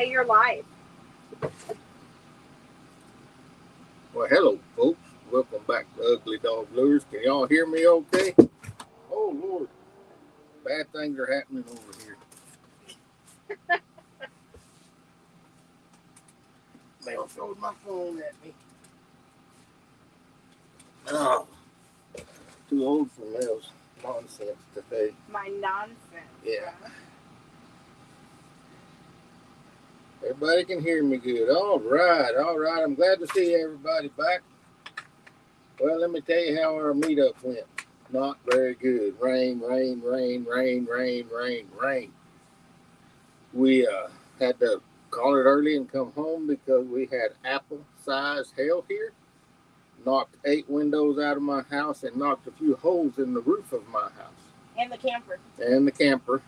Hey, you're live. Well, hello, folks. Welcome back to Ugly Dog Lures. Can y'all hear me okay? Oh, Lord. Bad things are happening over here. Mel throws my phone at me. Oh, too old for Mel's nonsense today. My nonsense. Yeah. Everybody can hear me good. All right. I'm glad to see everybody back. Well, let me tell you how our meetup went. Not very good. Rain. We had to call it early and come home because we had apple-sized hail here. Knocked 8 windows out of my house and knocked a few holes in the roof of my house. And the camper. And the camper.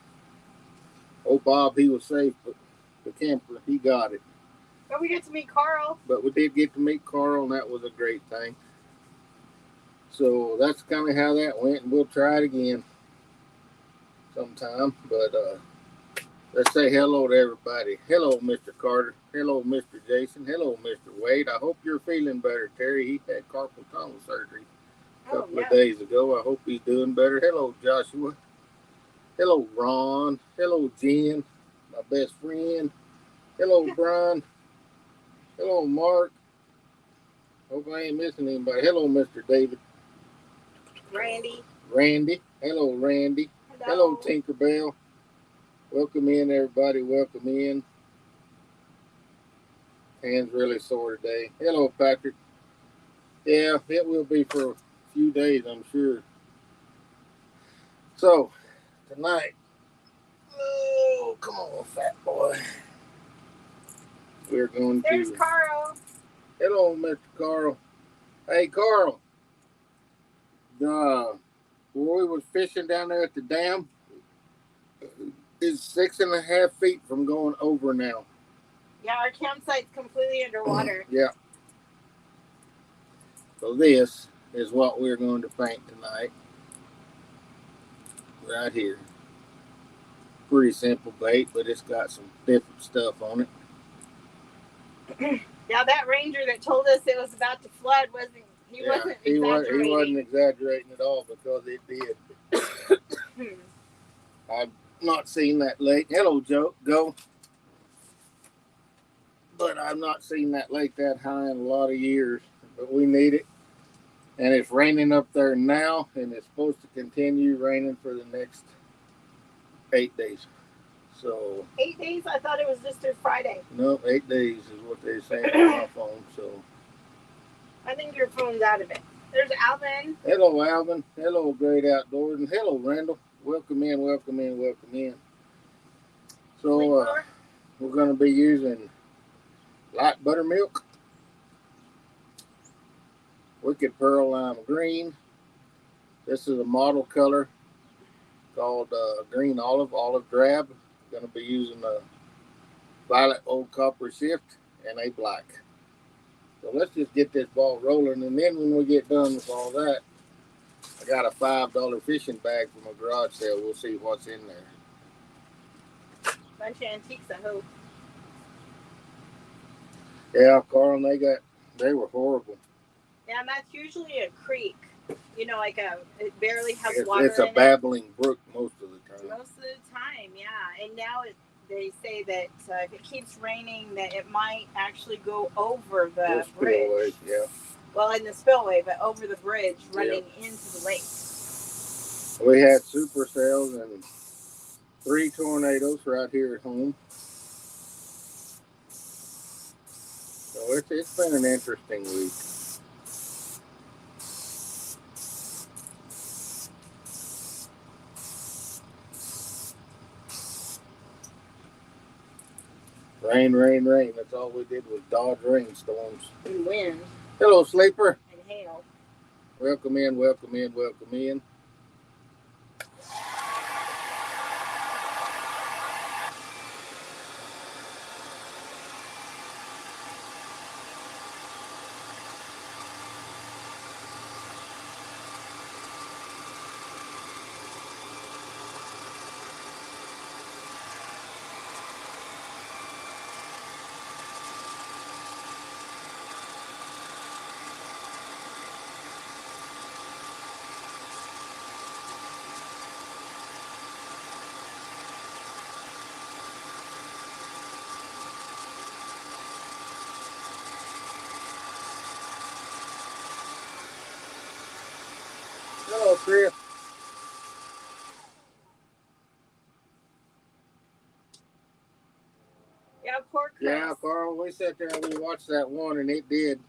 Oh, Bob, he was safe, but the camper, he got it. But we get to meet Carl. But we did get to meet Carl, and that was a great thing. So that's kind of how that went, and we'll try it again sometime. But let's say hello to everybody. Hello, Mr. Carter. Hello, Mr. Jason. Hello, Mr. Wade. I hope you're feeling better, Terry. He had carpal tunnel surgery a couple of days ago. I hope he's doing better. Hello, Joshua. Hello, Ron. Hello, Jen, my best friend. Hello, Brian. Hello, Mark. Hope I ain't missing anybody. Hello, Mr. David. Randy. Hello, Randy. Hello, Tinkerbell. Welcome in, everybody. Welcome in. Hands really sore today. Hello, Patrick. Yeah, it will be for a few days, I'm sure. So, tonight, oh, come on, fat boy. We're going to. There's Carl. Hello, Mr. Carl. Hey, Carl. When we was fishing down there at the dam, it's 6.5 feet from going over now. Yeah, our campsite's completely underwater. Yeah. So this is what we're going to paint tonight. Right here. Pretty simple bait, but it's got some different stuff on it. Now that ranger that told us it was about to flood wasn't exaggerating. He wasn't exaggerating at all because it did. I've not seen that lake. Hello, Joe. Go. But I've not seen that lake that high in a lot of years. But we need it. And it's raining up there now, and it's supposed to continue raining for the next 8 days. So 8 days? I thought it was just through Friday. No, 8 days is what they're saying on my phone. So I think your phone's out of it. There's Alvin. Hello, Alvin. Hello, Great Outdoors, and hello, Randall. Welcome in. So we're going to be using light buttermilk, Wicked Pearl Lime Green. This is a model color called green olive drab. Going to be using a violet old copper shift and a black. So let's just get this ball rolling, and then when we get done with all that, I got a $5 fishing bag from a garage sale. We'll see what's in there. Bunch of antiques, I hope. Yeah, Carl, they were horrible. Yeah, and that's usually a creek. You know, like it barely has water. It's a babbling brook most of the time. Yeah. And now they say that if it keeps raining, that it might actually go over the bridge. Spillway, yeah. Well, in the spillway, but over the bridge, running into the lake. We had supercells and 3 tornadoes right here at home. So it's been an interesting week. Rain. That's all we did was dodge rainstorms. And wind. Hello, Sleeper. And hail. Welcome in. Hello, Chris. Yeah, poor Chris. Yeah, Carl, we sat there and we watched that one, and it did.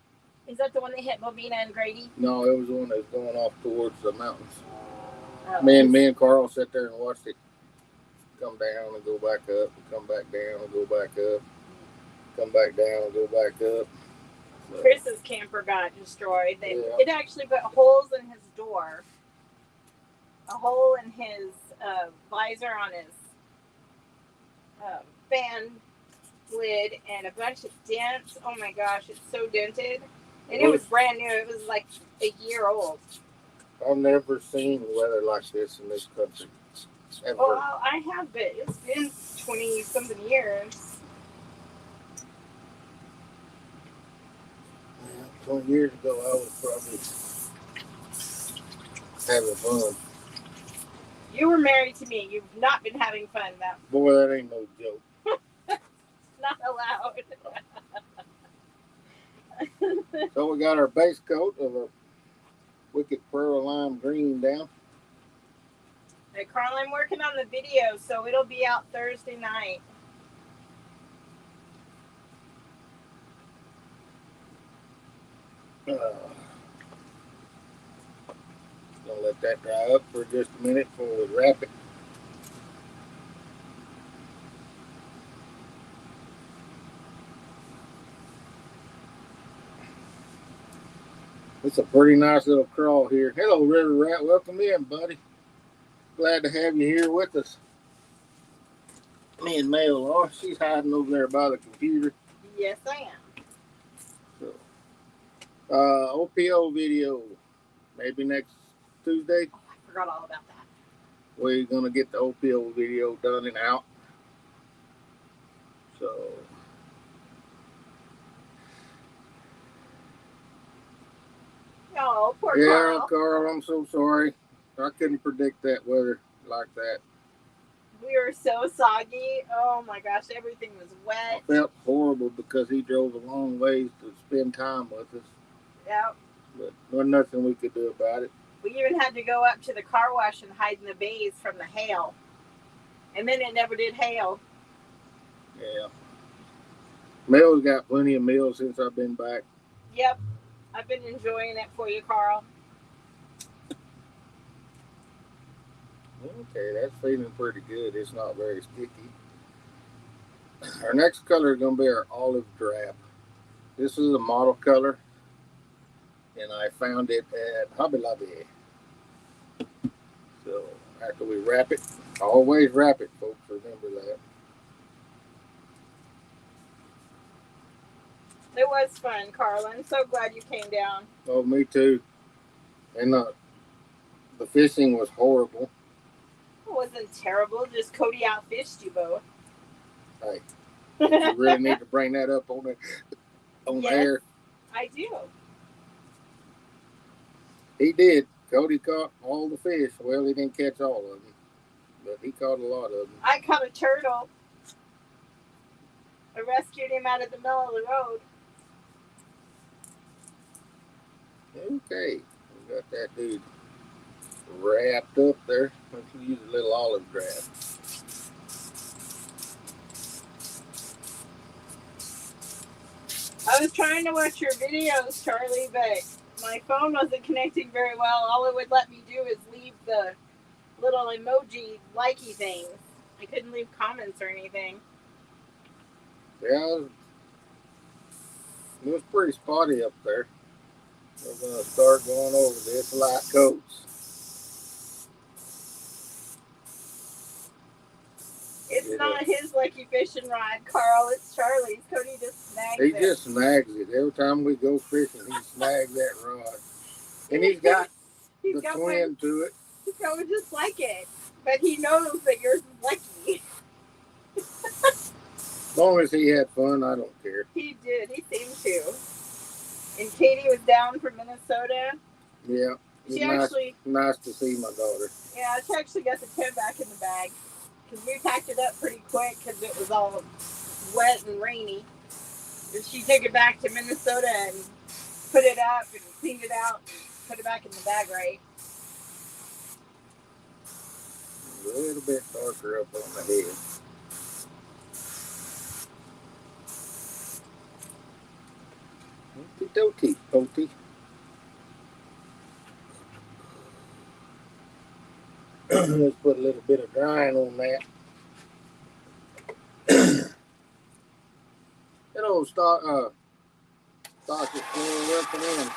Is that the one that hit Bobina and Grady? No, it was the one that was going off towards the mountains. Oh, Me and Carl sat there and watched it come down and go back up, and come back down and go back up, come back down and go back up. So, Chris's camper got destroyed. It actually put holes in his door, a hole in his visor on his fan lid, and a bunch of dents. Oh my gosh, it's so dented. And it was brand new. It was like a year old. I've never seen weather like this in this country. Ever. Well, I have, but it's been 20-something years. Yeah, 20 years ago, I was probably having fun. You were married to me. You've not been having fun, though. Boy, that ain't no joke. Not allowed. So we got our base coat of a Wicked Pearl Lime Green down. Hey, Carl, I'm working on the video, so it'll be out Thursday night. Gonna let that dry up for just a minute before we wrap it. It's a pretty nice little crawl here. Hello, River Rat. Welcome in, buddy. Glad to have you here with us. Me and Mel are. She's hiding over there by the computer. Yes, I am. So, OPO video, maybe next Tuesday. Oh, I forgot all about that. We're gonna get the OPO video done and out. So. Oh, poor Yeah, Carl. Carl, I'm so sorry. I couldn't predict that weather like that. We were so soggy. Oh my gosh, everything was wet. I felt horrible because he drove a long ways to spend time with us. Yep. But there was nothing we could do about it. We even had to go up to the car wash and hide in the bays from the hail. And then it never did hail. Yeah. Mel's got plenty of meals since I've been back. Yep. I've been enjoying it for you, Carl. Okay, that's feeling pretty good. It's not very sticky. Our next color is going to be our olive drab. This is a model color, and I found it at Hobby Lobby. So after we wrap it, always wrap it, folks. Remember that. It was fun, Carl. I'm so glad you came down. Oh, me too. And the fishing was horrible. It wasn't terrible. Just Cody outfished you both. Hey, you really need to bring that up on Yes, air. I do. He did. Cody caught all the fish. Well, he didn't catch all of them, but he caught a lot of them. I caught a turtle. I rescued him out of the middle of the road. Okay, we got that dude wrapped up there. Let's use a little olive drab. I was trying to watch your videos, Charlie, but my phone wasn't connecting very well. All it would let me do is leave the little emoji likey things. I couldn't leave comments or anything. Yeah, it was pretty spotty up there. We're going to start going over this light coats. It's not his lucky fishing rod, Carl. It's Charlie's. Cody just snags it. He just snags it. Every time we go fishing, he snags that rod. And he's got the twin one, to it. He's got one just like it. But he knows that yours is lucky. As long as he had fun, I don't care. He did. He seemed to. And Katie was down from Minnesota. Yeah. Nice to see my daughter. Yeah, she actually got the tent back in the bag. Because we packed it up pretty quick because it was all wet and rainy. And she took it back to Minnesota and put it up and cleaned it out and put it back in the bag right. little bit darker up on the head. Okie dokie, Pokey. Let's put a little bit of drying on that. Hello, Dr. Floor, welcome in.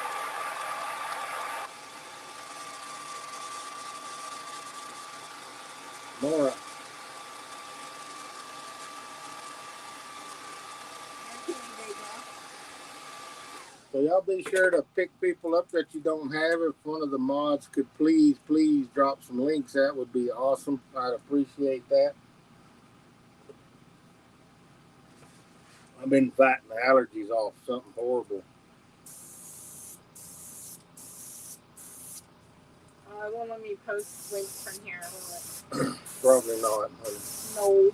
Mora. So y'all be sure to pick people up that you don't have. If one of the mods could please drop some links, that would be awesome. I'd appreciate that. I've been fighting the allergies off, something horrible. It won't let me post links from here, will it? Probably not, honey. No.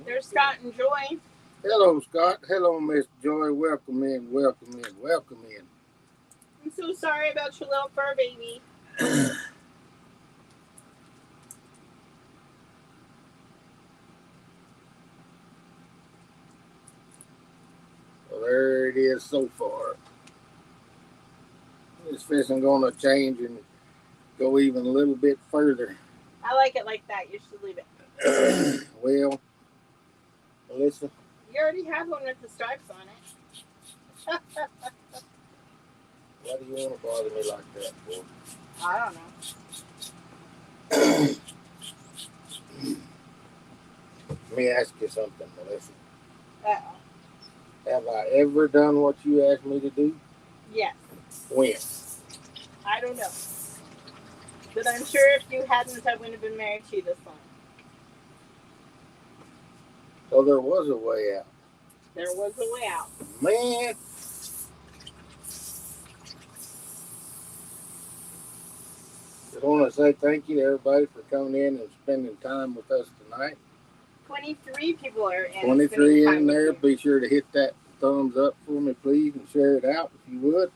There's Scott and Joy. Hello, Scott. Hello, Miss Joy. Welcome in, welcome in, welcome in. I'm so sorry about your little fur baby. Well, there it is so far. This fishing gonna change and go even a little bit further. I like it like that. You should leave it. Well, Melissa. You already have one with the stripes on it. Why do you want to bother me like that for? I don't know. Let me ask you something, Melissa. Uh-oh. Have I ever done what you asked me to do? Yes. When? I don't know. But I'm sure if you hadn't, I wouldn't have been married to you this long. So there was a way out. There was a way out. Man. Just want to say thank you to everybody for coming in and spending time with us tonight. 23 people are in. 23 in there. Be sure to hit that thumbs up for me, please, and share it out if you would.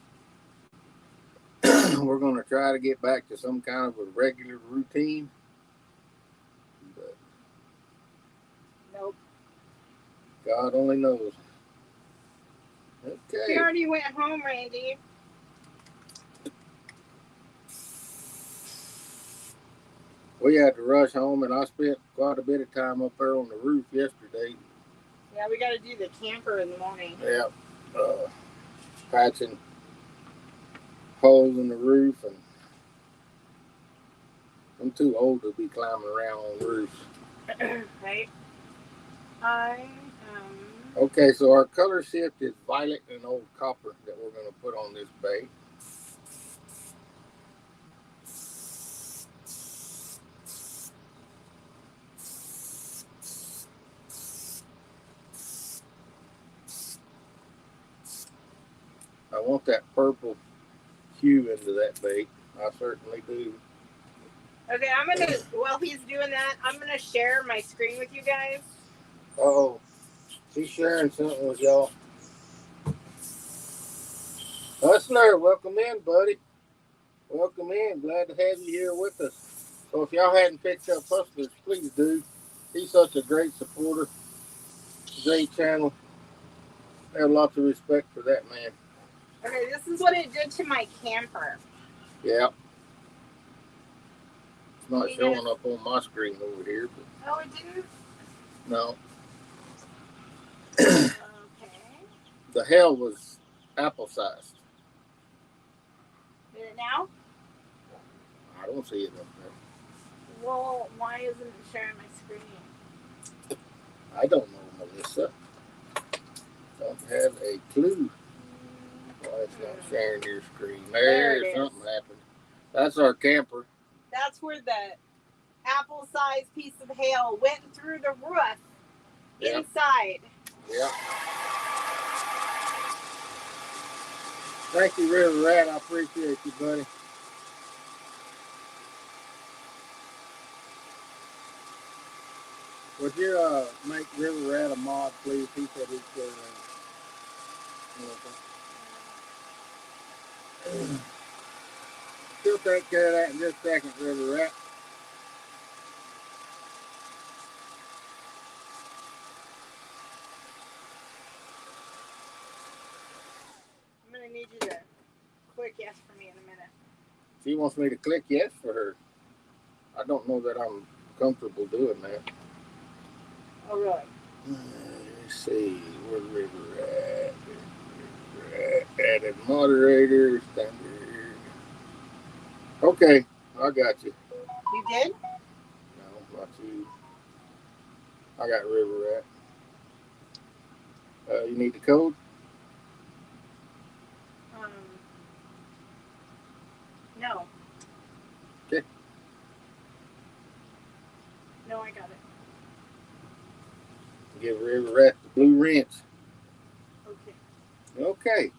We're going to try to get back to some kind of a regular routine. But nope. God only knows. Okay. She already went home, Randy. We had to rush home, and I spent quite a bit of time up there on the roof yesterday. Yeah, we got to do the camper in the morning. Yeah. Patching holes in the roof, and I'm too old to be climbing around on roofs. Right. Okay, so our color shift is violet and old copper that we're going to put on this bait. I want that purple hue into that bait. I certainly do. Okay, I'm going to, while he's doing that, I'm going to share my screen with you guys. Oh, she's sharing something with y'all. Hustler, welcome in, buddy. Welcome in. Glad to have you here with us. So if y'all hadn't picked up Hustlers, please do. He's such a great supporter. Great channel. I have lots of respect for that man. Okay, this is what it did to my camper. Yeah. It's not showing up on my screen over here. But oh, it didn't? No. Okay. The hell was apple-sized. Did it now? I don't see it up there. Well, why isn't it sharing my screen? I don't know, Melissa. Don't have a clue why it's not sharing your screen. There something happened. That's our camper. That's where the apple sized piece of hail went through the roof inside. Yeah. Thank you, River Rat. I appreciate you, buddy. Would you make River Rat a mod, please? He said he'd go there. She'll take care of that in just a second, River Rat. I'm going to need you to click yes for me in a minute. She wants me to click yes for her. I don't know that I'm comfortable doing that. Oh, really? Let's see. Where's River Rat? Added moderators. Standard. Okay, I got you. You did? No, not you. I got River Rat. You need the code? No. Okay. No, I got it. Give River Rat the blue wrench. Okay. Okay.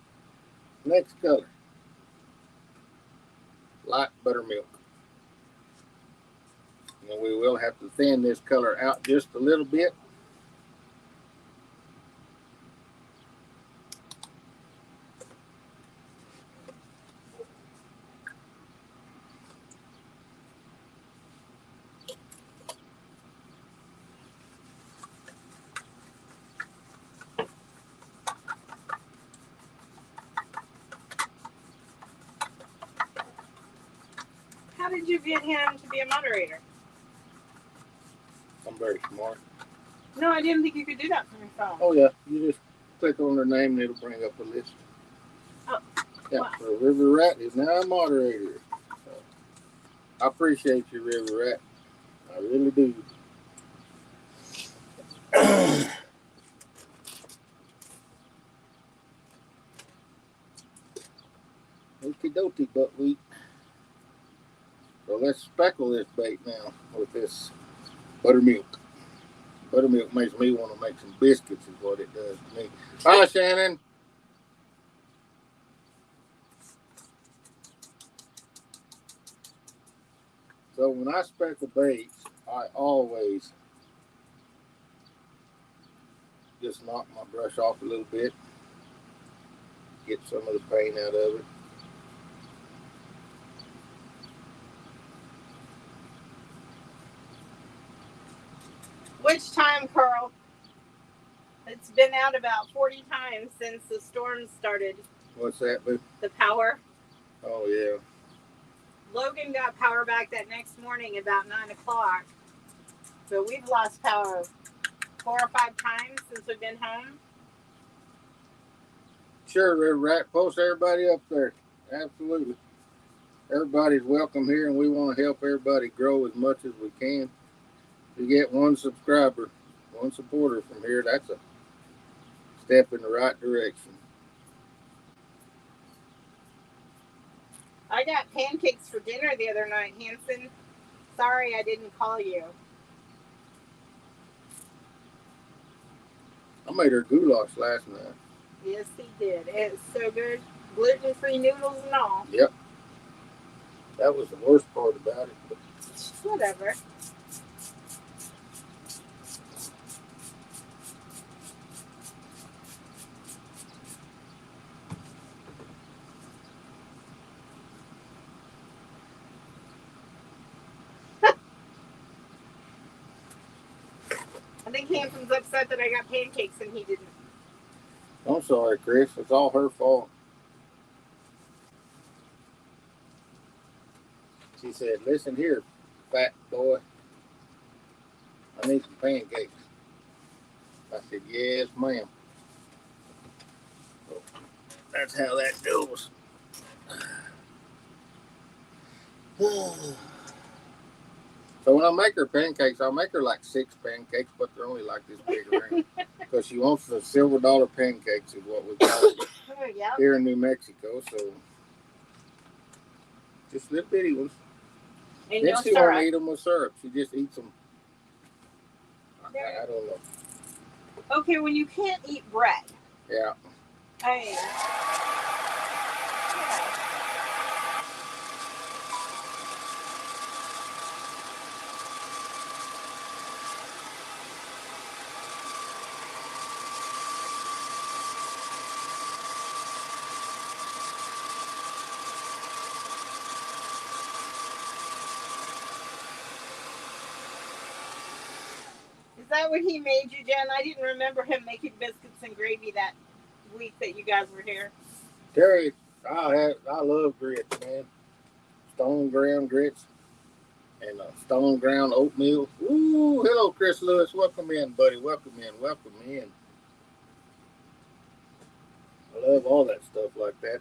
Next color. Light buttermilk. And we will have to thin this color out just a little bit. How did you get him to be a moderator? I'm very smart. No, I didn't think you could do that from your phone. Oh, yeah. You just click on their name and it'll bring up a list. Oh. Yeah, Wow. so River Rat is now a moderator. So, I appreciate you, River Rat. I really do. Okie dokie, buckwheat. So let's speckle this bait now with this buttermilk. Buttermilk makes me want to make some biscuits is what it does to me. Hi, Shannon. So when I speckle baits, I always just knock my brush off a little bit, get some of the paint out of it. Which time, Carl? It's been out about 40 times since the storm started. What's that, boo? The power. Oh, yeah. Logan got power back that next morning about 9 o'clock. So we've lost power 4 or 5 times since we've been home. Sure, River Rat. Post everybody up there. Absolutely. Everybody's welcome here, and we want to help everybody grow as much as we can. You get one subscriber, one supporter from here, that's a step in the right direction. I got pancakes for dinner the other night, Hanson. Sorry I didn't call you. I made her goulash last night. Yes, he did. It's so good. Gluten-free noodles and all. Yep. That was the worst part about it. But whatever. I think Hanson's upset that I got pancakes and he didn't. I'm sorry, Chris. It's all her fault. She said, listen here, fat boy. I need some pancakes. I said, yes, ma'am. So that's how that goes. So when I make her pancakes, I'll make her like 6 pancakes, but they're only like this big around. Because she wants the silver dollar pancakes is what we call it here in New Mexico. So just little bitty ones. And Then no she won't syrup. eat them with syrup. She just eats them. I don't know. Okay, when you can't eat bread. Yeah. I Is that what he made you, Jen? I didn't remember him making biscuits and gravy that week that you guys were here. Terry, I love grits, man. Stone ground grits and stone ground oatmeal. Ooh, hello, Chris Lewis. Welcome in, buddy. Welcome in. Welcome in. I love all that stuff like that.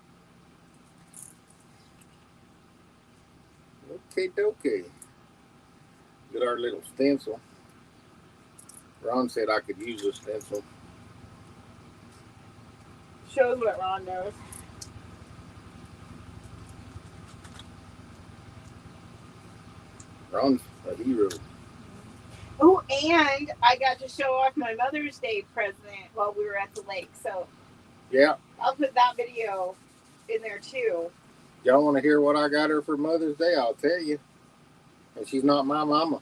Okay, dokie. Get our little stencil. Ron said I could use a stencil. Shows what Ron knows. Ron's a hero. Oh, and I got to show off my Mother's Day present while we were at the lake. So Yeah. I'll put that video in there too. Y'all want to hear what I got her for Mother's Day? I'll tell you. And she's not my mama.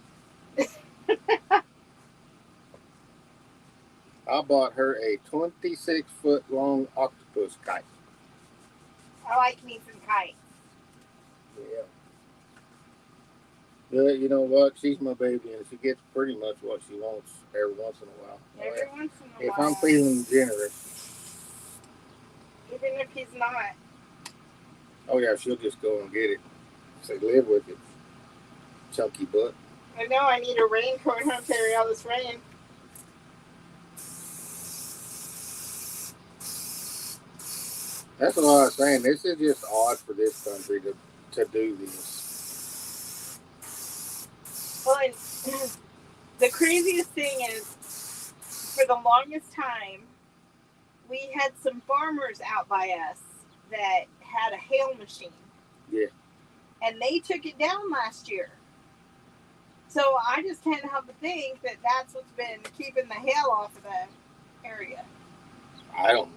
I bought her a 26-foot long octopus kite. I like me some kites. Yeah. But you know what? She's my baby, and she gets pretty much what she wants every once in a while. Every once in a If while. I'm feeling generous. Even if he's not. Oh yeah, she'll just go and get it. Say, live with it. Chunky butt. I know I need a raincoat to carry all this rain. That's what I was saying. This is just odd for this country to do this. Well, and the craziest thing is, for the longest time, we had some farmers out by us that had a hail machine. Yeah. And they took it down last year. So I just can't help but think that that's what's been keeping the hail off of the area. I don't know.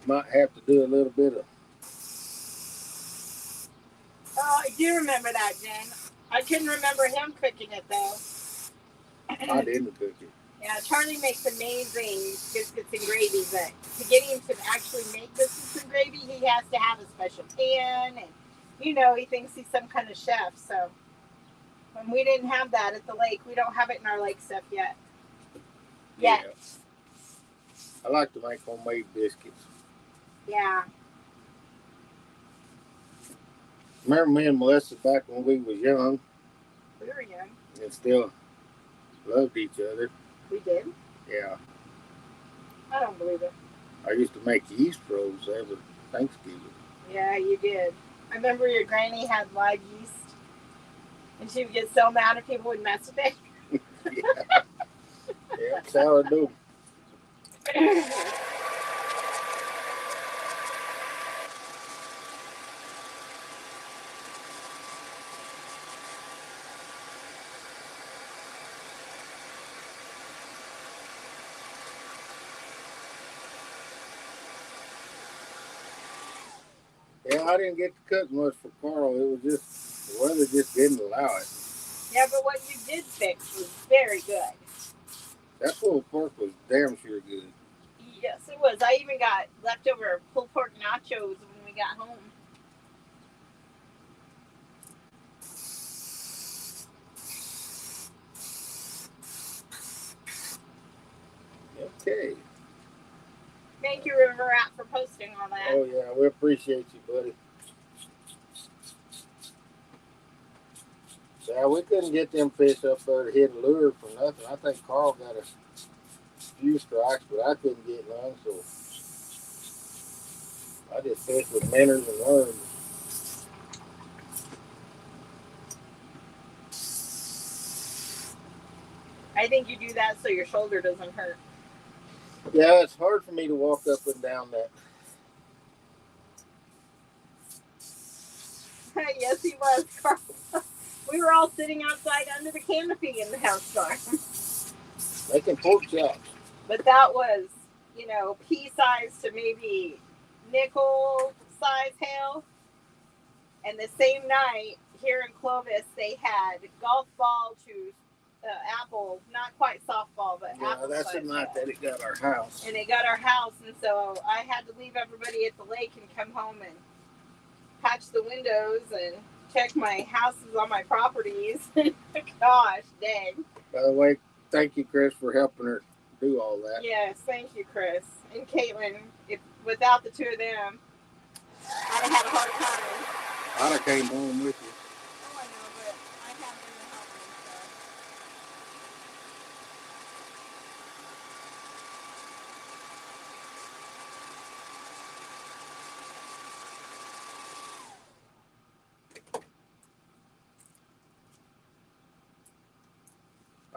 Might have to do a little bit of. Oh, I do remember that, Jen. I couldn't remember him cooking it, though. I didn't cook it. Yeah, Charlie makes amazing biscuits and gravy, but to get him to actually make biscuits and gravy, he has to have a special pan, and he thinks he's some kind of chef. So when we didn't have that at the lake, we don't have it in our lake stuff yet. Yeah. I like to make homemade biscuits. Yeah. Remember me and Melissa back when we was young? We were young. And still loved each other. We did? Yeah. I don't believe it. I used to make yeast rolls every Thanksgiving. Yeah, you did. I remember your granny had live yeast, and she would get so mad if people would mess with it. Yeah. Yeah, sourdough. Yeah, I didn't get to cook much for Carl. It was just, the weather just didn't allow it. Yeah, but what you did fix was very good. That pulled pork was damn sure good. Yes, it was. I even got leftover pulled pork nachos when we got home. Okay. Thank you, River Rat, for posting all that. Oh, yeah, we appreciate you, buddy. Yeah, we couldn't get them fish up there to hit a lure for nothing. I think Carl got a few strikes, but I couldn't get none, so I just fish with minnows and worms. I think you do that so your shoulder doesn't hurt. Yeah, it's hard for me to walk up and down that. Yes, he was, Carl. We were all sitting outside under the canopy in the house farm. Making pork chops. But that was, pea size to maybe nickel size hail. And the same night here in Clovis, they had golf ball to apple, not quite softball, but Yeah, apple. that's the night that it got our house. And it got our house, and so I had to leave everybody at the lake and come home and patch the windows and check my houses on my properties. Gosh, dang. By the way, thank you, Chris, for helping her do all that. Yes, thank you, Chris. And Caitlin, without the two of them, I'd have had a hard time. I'd have came home with you. Oh, I know, but I have them to help me, so.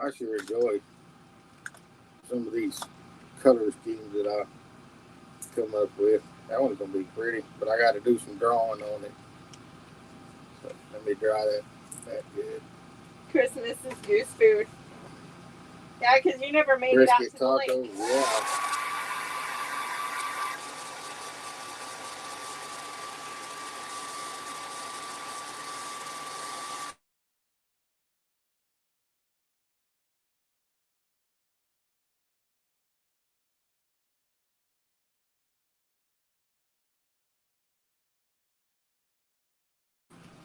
I sure enjoy some of these color schemes that I come up with. That one's gonna be pretty, but I got to do some drawing on it. So let me dry that good. Christmas is goose food. Yeah, because you never made Brisket it out to the lake. yeah.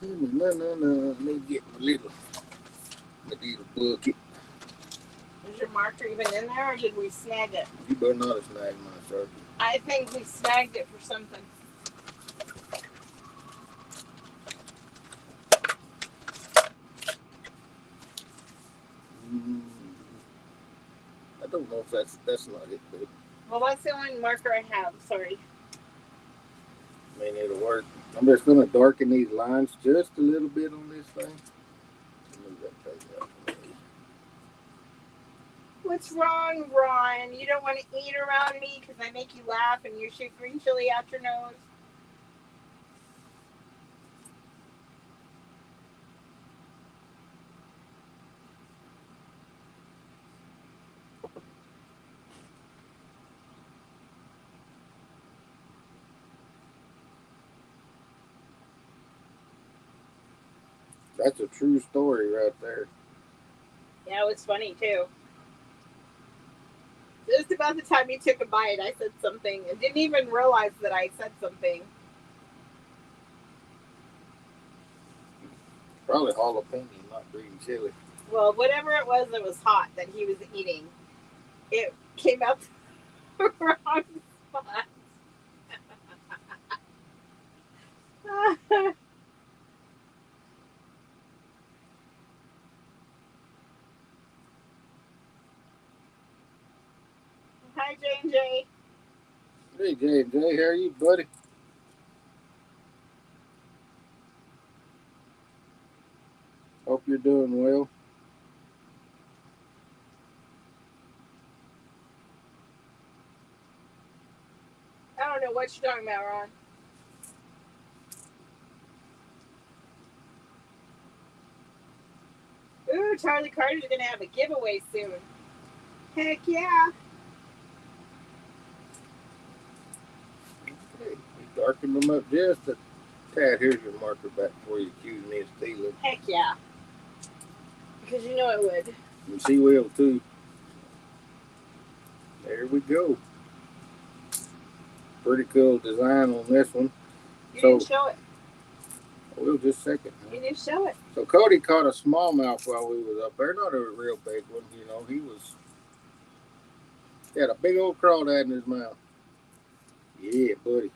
No. Let me get my little bucket. Is your marker even in there, or did we snag it? You better not have snagged my turkey. I think we snagged it for something. I don't know if that's not it, but Well, that's the only marker I have. Sorry. I mean it'll work. I'm just gonna darken these lines just a little bit on this thing. Move that thing up. What's wrong, Ron? You don't want to eat around me because I make you laugh and you shoot green chili out your nose? That's a true story right there. Yeah, it was funny too. Just about the time you took a bite, I said something and didn't even realize that I said something. Probably jalapeno, not green chili. Well, whatever it was hot that he was eating. It came out the wrong spot. Hi, J&J. Hey, J&J, how are you, buddy? Hope you're doing well. I don't know what you're talking about, Ron. Ooh, Charlie Carter's going to have a giveaway soon. Heck yeah. Okay, you darkened them up just a tad. Here's your marker back before you accuse me of stealing. Heck yeah. Because you know it would. And she will too. There we go. Pretty cool design on this one. You didn't show it. We'll just a second. You didn't show it. So Cody caught a smallmouth while we was up there. Not a real big one, you know. He had a big old crawdad in his mouth. Yeah, buddy.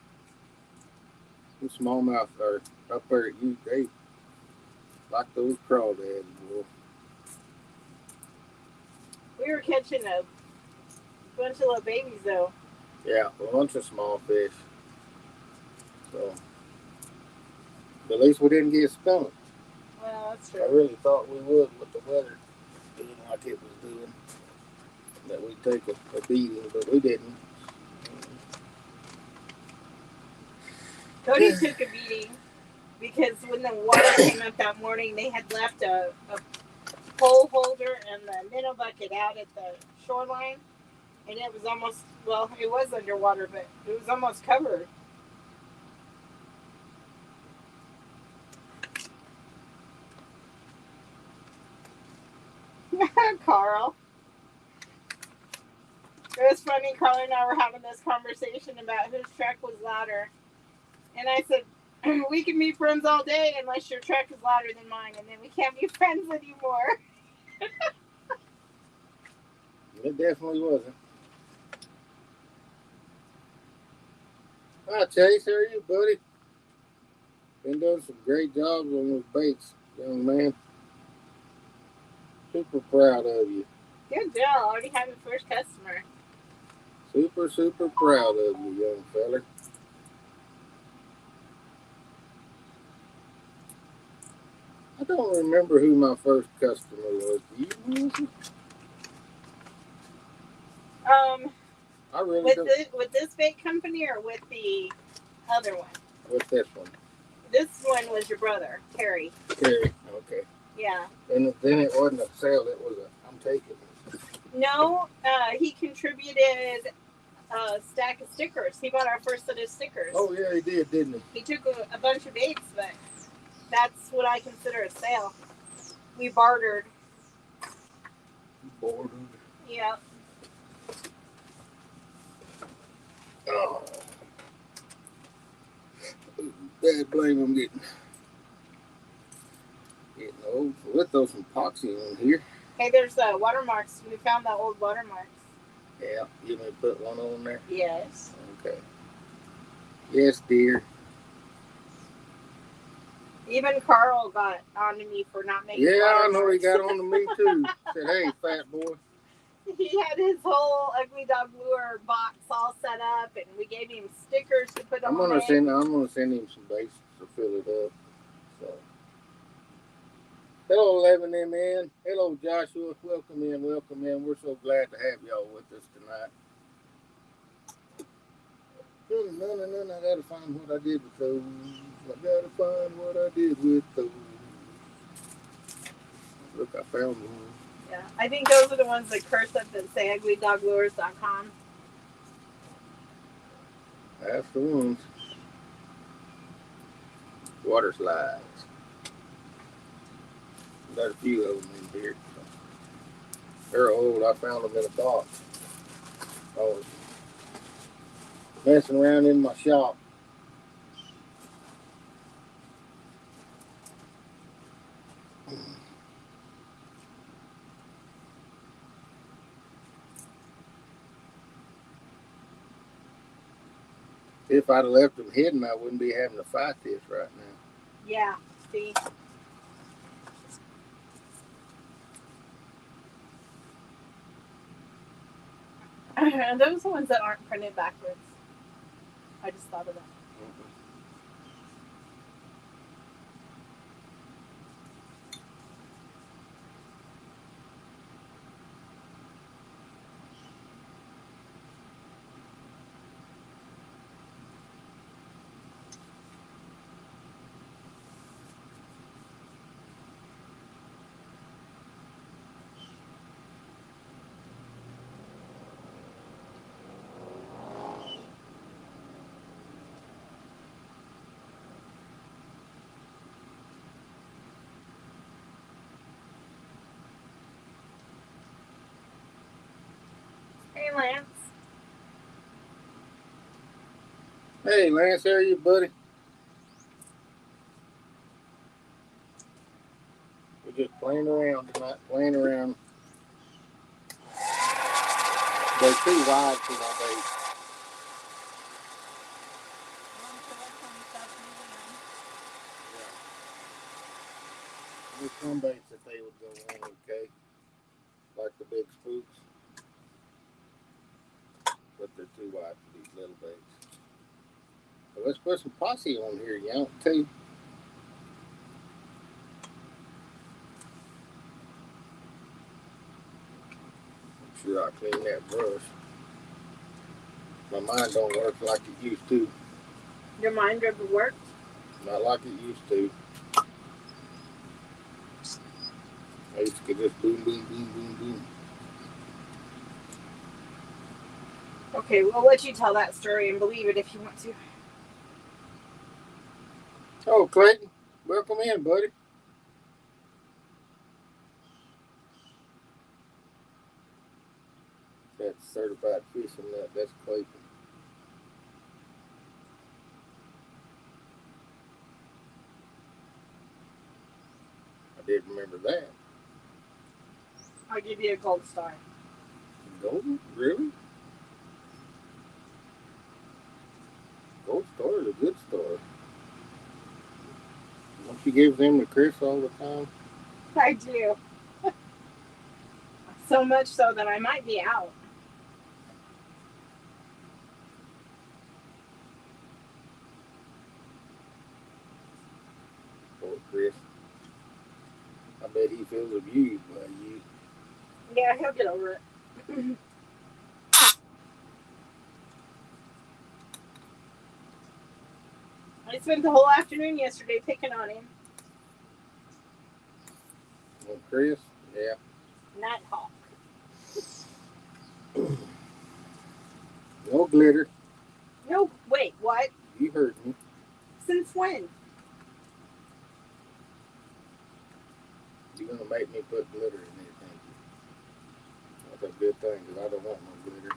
Some smallmouth are up there at you. They like those crawdads, boy. We were catching a bunch of little babies, though. Yeah, a bunch of small fish. So, but at least we didn't get skunked. Well, that's true. I really thought we would with the weather doing like it was doing. That we'd take a beating, but we didn't. Cody took a beating because when the water came up that morning, they had left a pole holder and the minnow bucket out at the shoreline, and it was almost, well, it was underwater, but it was almost covered. Carl. It was funny. Carl and I were having this conversation about whose truck was louder. And I said, we can be friends all day unless your truck is louder than mine, and then we can't be friends anymore. It definitely wasn't. Hi, Chase. How are you, buddy? Been doing some great jobs on those baits, young man. Super proud of you. Good deal. Already have your first customer. Super proud of you, young feller. I don't remember who my first customer was. Do you? I really don't. With this bait company or with the other one? What's this one? This one was your brother, Terry. Terry. Okay. Yeah. And then it wasn't a sale. It was a I'm taking it. No, he contributed a stack of stickers. He bought our first set of stickers. Oh yeah, he did, didn't he? He took a bunch of baits, but that's what I consider a sale. We bartered. Bartered. Yeah. Oh. Bad blame I'm getting old. So let's throw some epoxy on here. Hey, there's watermarks. We found the old watermarks. Yeah, you may put one on there? Yes. Okay. Yes, dear. Even Carl got onto me for not making watermarks. Yeah, I know he got on to me too. Said, hey, fat boy. He had his whole Ugly Dog Lure box all set up, and we gave him stickers to put on it. I'm gonna send him some bases to fill it up. So, hello, 11MN. Hello, Joshua. Welcome in. We're so glad to have y'all with us tonight. No. I gotta find what I did with those. Look, I found one. Yeah, I think those are the ones that curse up that say uglydogLures.com. That's the ones. Water slides. Got a few of them in here. They're old. I found them in a box. I was messing around in my shop. If I'd have left them hidden, I wouldn't be having to fight this right now. Yeah, see. And those are the ones that aren't printed backwards. I just thought of that. Hey, Lance. Hey, Lance, how are you, buddy? We're just playing around tonight, They're too wide for my bait. There's some baits that they would go on, okay? Like the big spooks. But they're too wide for these little baits. So let's put some posse on here, you too. Make sure I clean that brush. My mind don't work like it used to. Your mind never worked? Not like it used to. I used to get this boom, boom, boom, boom, boom. Okay, we'll let you tell that story and believe it if you want to. Oh, Clayton, welcome in, buddy. That's certified fishing nut. That's Clayton. I did remember that. I'll give you a gold star. Golden? Really? Gold Star is a good star. Don't you give them to Chris all the time? I do. So much so that I might be out. Poor Chris. I bet he feels abused by you. Yeah, he'll get over it. I spent the whole afternoon yesterday picking on him. Well, Chris? Yeah. Nighthawk. No glitter. No, wait, what? You heard me. Since when? You're going to make me put glitter in there, thank you. That's a good thing because I don't want no glitter.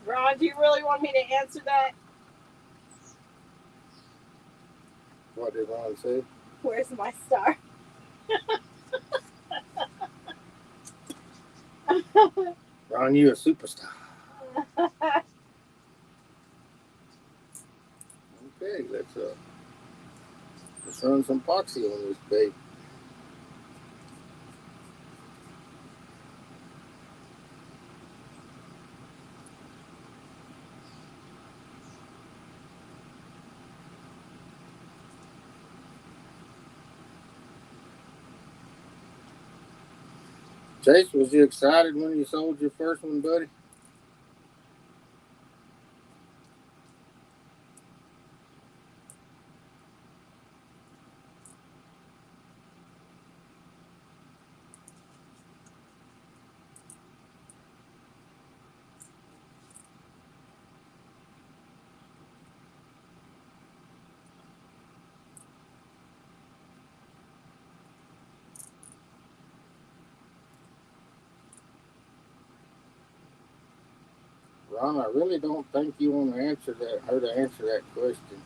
Ron, do you really want me to answer that? What did Ron say? Where's my star? Ron, you a superstar. Okay, let's run some epoxy on this baby. Chase, was you excited when you sold your first one, buddy? Ron, I really don't think you want to answer her to answer that question.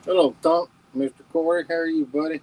Hello, Thump. Mr. Corey, how are you, buddy?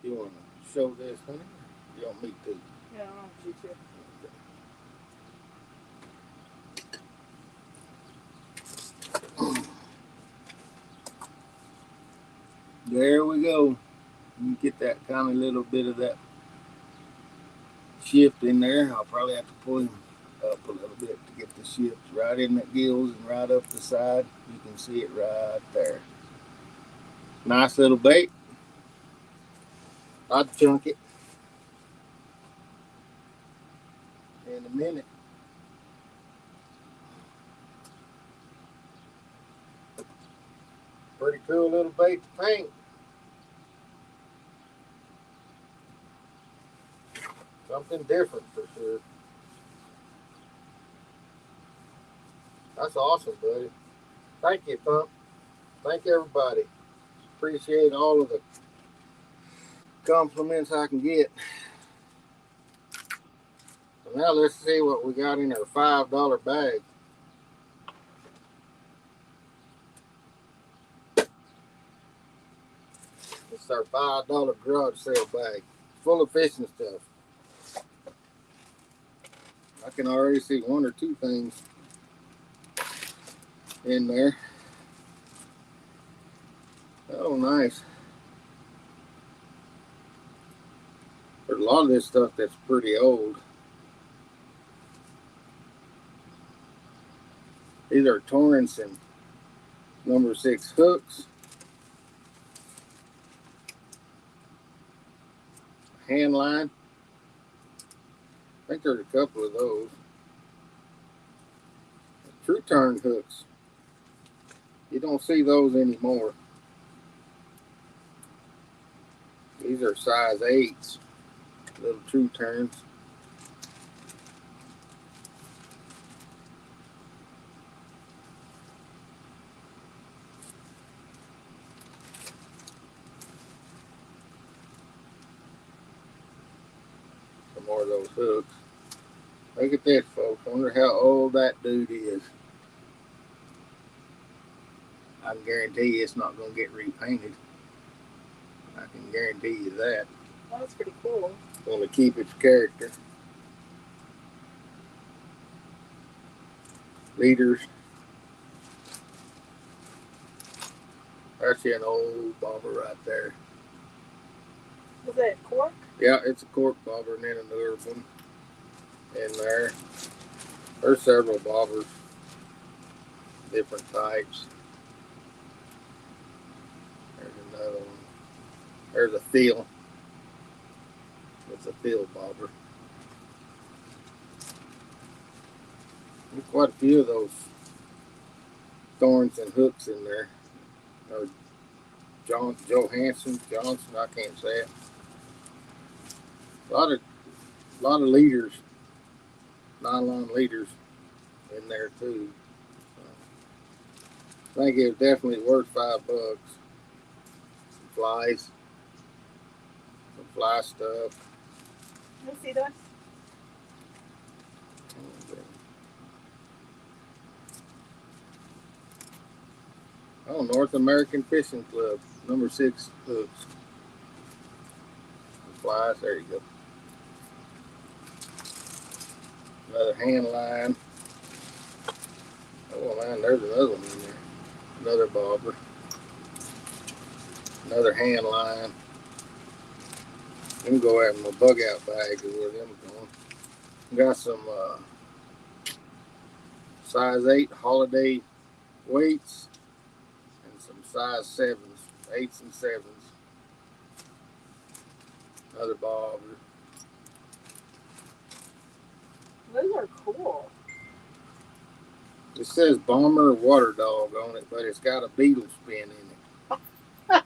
You want to show this, honey? You want me to? Yeah, I want you to. There we go. You get that kind of little bit of that shift in there. I'll probably have to pull him up a little bit to get the shift right in the gills and right up the side. You can see it right there. Nice little bait. I'd chunk it in a minute. Pretty cool little bait to paint. Something different for sure. That's awesome, buddy. Thank you, Thump. Thank everybody. Appreciate all of the compliments I can get. So now let's see what we got in our $5 bag. It's our $5 garage sale bag, full of fishing stuff. I can already see one or two things in there. Oh, nice. There's a lot of this stuff that's pretty old. These are Torrance and number 6 hooks. Hand line. I think there's a couple of those. True turn hooks. You don't see those anymore. These are size 8s. Little true turns. Some more of those hooks. Look at this, folks. I wonder how old that dude is. I can guarantee you it's not going to get repainted. I can guarantee you that. Well, that's pretty cool. It's going to keep its character. Leaders. That's an old bobber right there. Was it cork? Yeah, it's a cork bobber and then another one in there. There's several bobbers, different types. There's another one. There's a fill. It's a fill bobber. There's quite a few of those thorns and hooks in there. Or Johansson, I can't say it. A lot of leaders, nylon leaders in there too. I think it was definitely worth $5. Some flies, some fly stuff. Let me see those. Oh, North American Fishing Club, number 6 hooks. The flies, there you go. Another hand line. Oh man, there's another one in there. Another bobber. Another hand line. Them go out in my bug out bag is where them going. Got some size 8 holiday weights and some size 7s, 8s and 7s. Another bobber. Those are cool. It says Bomber Water Dog on it, but it's got a beetle spin in it.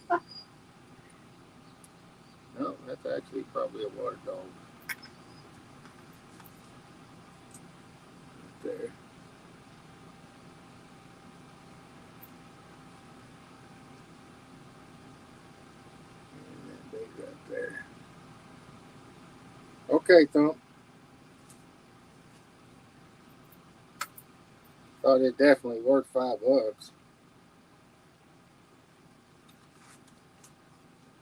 No, that's actually probably a water dog. Right there. And that big right there. Okay, Thump. Thought it definitely worth $5.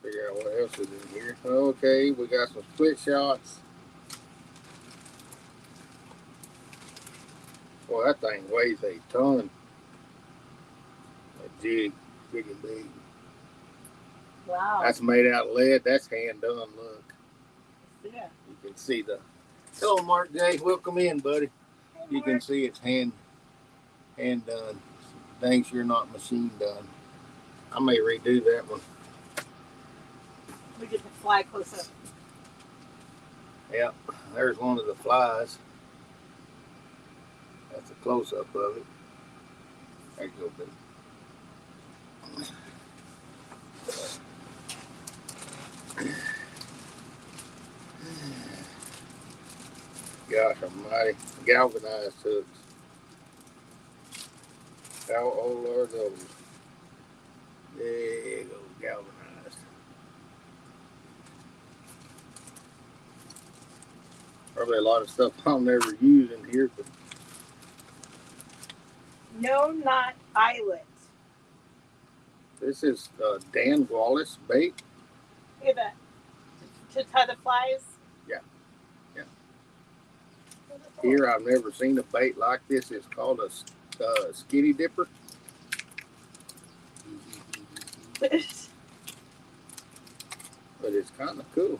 Figure out what else is in here. Okay, we got some split shots. Boy, that thing weighs a ton. A jig and big. Wow. That's made out of lead. That's hand done. Look. Yeah. You can see the. Hello, Mark J. Welcome in, buddy. Hey, You can see it's hand done. Dang sure not machine done. I may redo that one. We get the fly close up. Yeah, there's one of the flies. That's a close up of it. There you go, baby. Gosh almighty, galvanized hooks. How old are those? There you go, galvanized. Probably a lot of stuff I'll never use in here, but No, not eyelet. this is Dan Wallace bait. Look at that. To tie the flies? Yeah. Yeah. Here, I've never seen a bait like this. It's called a skinny dipper. But it's kind of cool.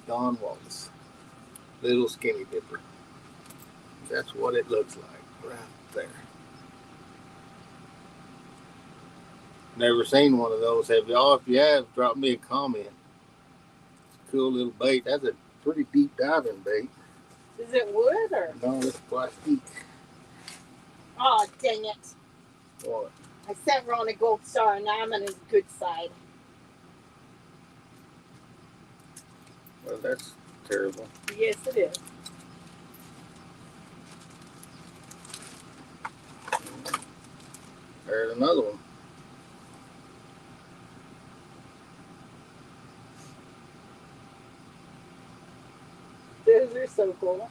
Don Wallace. Little skinny dipper. That's what it looks like right there. Never seen one of those. Have y'all? If you have, drop me a comment. It's a cool little bait. That's a pretty deep diving bait. Is it wood or? No, it's plastic. Oh, dang it. What? I sent Ron a gold star and now I'm on his good side. Well, that's terrible. Yes, it is. There's another one. Those are so cool.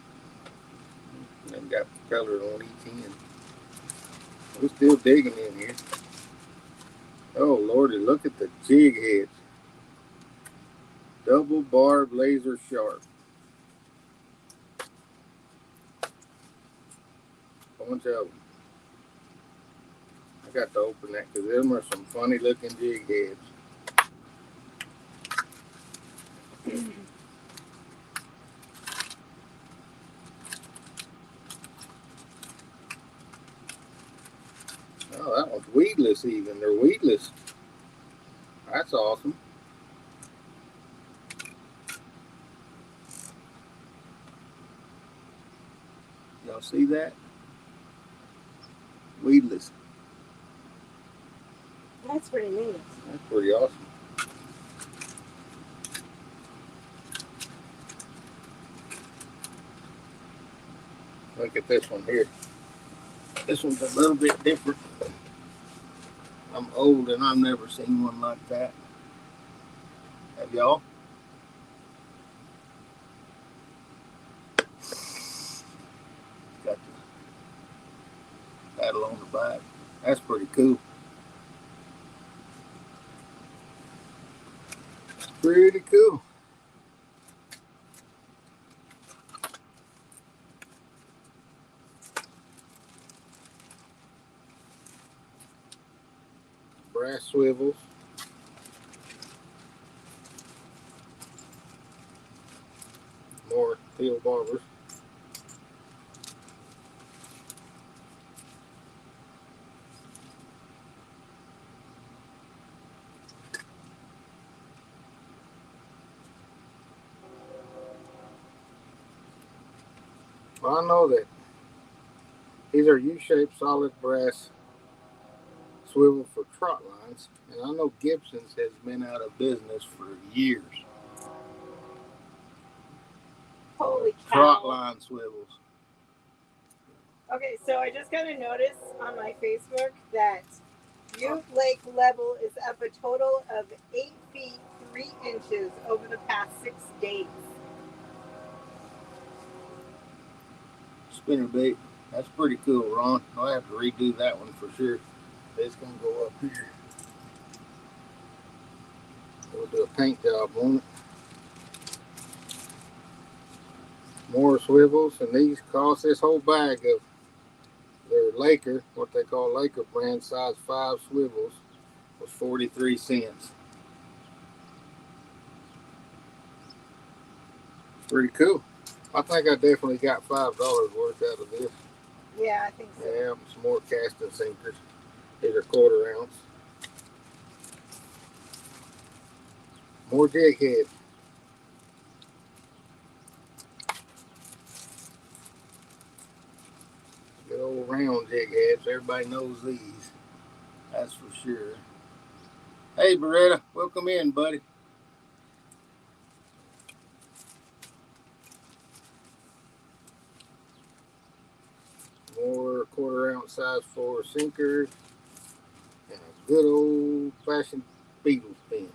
They've got color on each end. We're still digging in here. Oh, Lordy, look at the jig heads. Double barb laser sharp. Bunch of them. I got to open that because them are some funny looking jig heads. Oh, that one's weedless even. They're weedless. That's awesome. Y'all see that? Weedless. That's pretty neat. That's pretty awesome. Look at this one here. This one's a little bit different. I'm old and I've never seen one like that. Have y'all? Got the paddle on the back. That's pretty cool. Pretty cool. Brass swivels. More steel barbers. Well, I know that these are U-shaped solid brass swivel for trot lines, and I know Gibson's has been out of business for years. Holy cow. Trot line swivels. Okay, so I just got a notice on my Facebook that Ute Lake level is up a total of 8 feet 3 inches over the past 6 days. Spinnerbait. That's pretty cool, Ron. I'll have to redo that one for sure. It's going to go up here. We'll do a paint job on it. More swivels, and these cost this whole bag of their Laker, what they call Laker brand size 5 swivels, was 43 cents. Pretty cool. I think I definitely got $5 worth out of this. Yeah, I think so. Yeah, some more casting sinkers. These are 1/4 ounce. More jig heads. Good old round jig heads. Everybody knows these. That's for sure. Hey, Beretta, welcome in, buddy. More 1/4 ounce size 4 sinkers. And a good old fashioned beetle pin.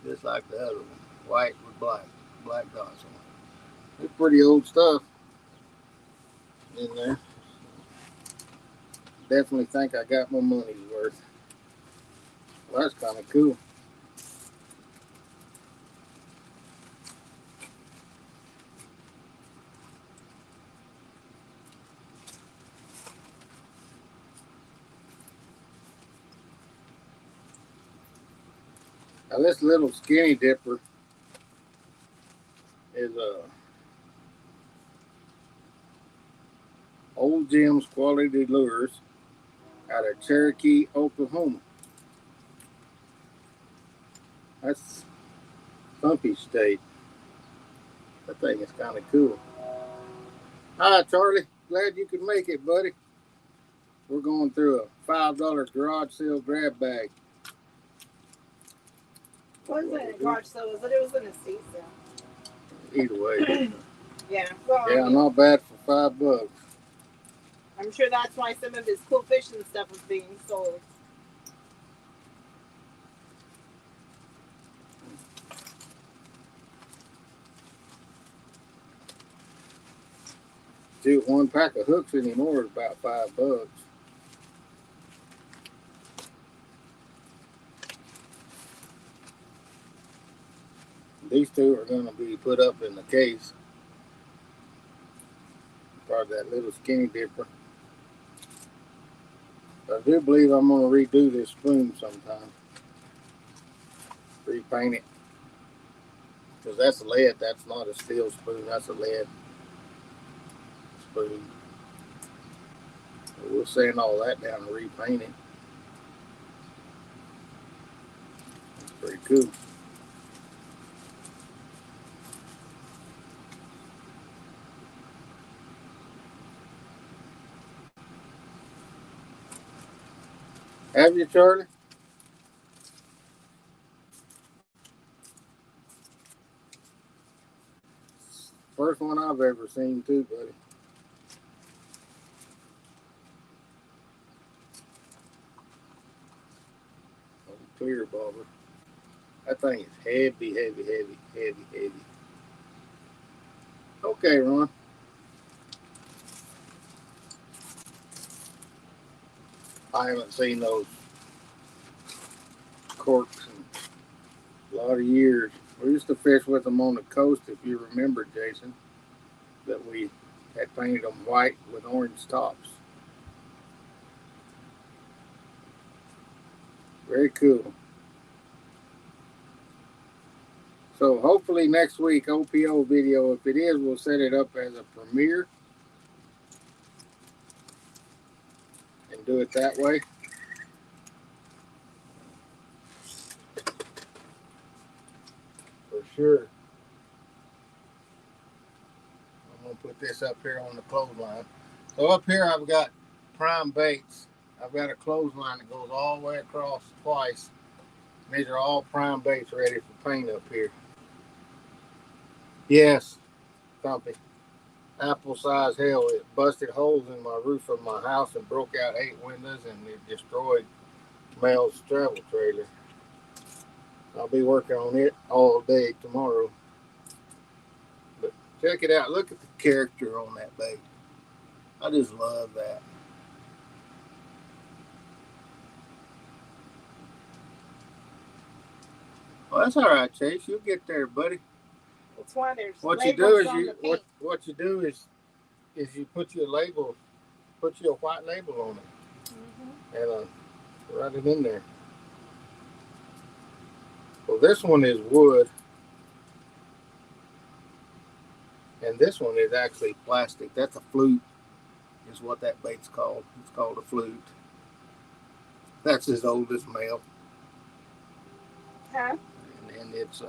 Just like the other one. White with black dots on it. It's pretty old stuff in there. Definitely think I got my money's worth. Well, that's kind of cool. Now this little skinny dipper is a Old Jim's Quality Lures out of Cherokee, Oklahoma. That's Stumpy State. That thing is kind of cool. Hi, Charlie. Glad you could make it, buddy. We're going through a $5 garage sale grab bag. Wasn't it a garage sale? It was an estate sale. Either way. Yeah. Well, yeah, I mean, not bad for $5. I'm sure that's why some of his cool fishing stuff was being sold. Dude, one pack of hooks anymore is about $5. These two are going to be put up in the case. Probably that little skinny dipper. I do believe I'm going to redo this spoon sometime. Repaint it. Because that's lead. That's not a steel spoon. That's a lead spoon. So we'll sand all that down and repaint it. It's pretty cool. Have you, Charlie? First one I've ever seen too, buddy. Clear bobber. That thing is heavy, heavy, heavy, heavy, heavy. Okay, Ron. I haven't seen those corks in a lot of years. We used to fish with them on the coast, if you remember, Jason, that we had painted them white with orange tops. Very cool. So hopefully next week, OPO video, if it is, we'll set it up as a premiere and do it that way. For sure. I'm going to put this up here on the clothesline. So up here I've got prime baits. I've got a clothesline that goes all the way across twice. And these are all prime baits ready for paint up here. Yes, Thumpy. Apple size hell. It busted holes in my roof of my house and broke out 8 windows, and it destroyed Mel's travel trailer. I'll be working on it all day tomorrow. But check it out. Look at the character on that bait. I just love that. Well, that's all right, Chase. You'll get there, buddy. That's why there's what you do is you put your label, put your white label on it, and write it in there. Well, this one is wood, and this one is actually plastic. That's a flute, is what that bait's called. It's called a flute. That's as old as Mel. Okay. And it's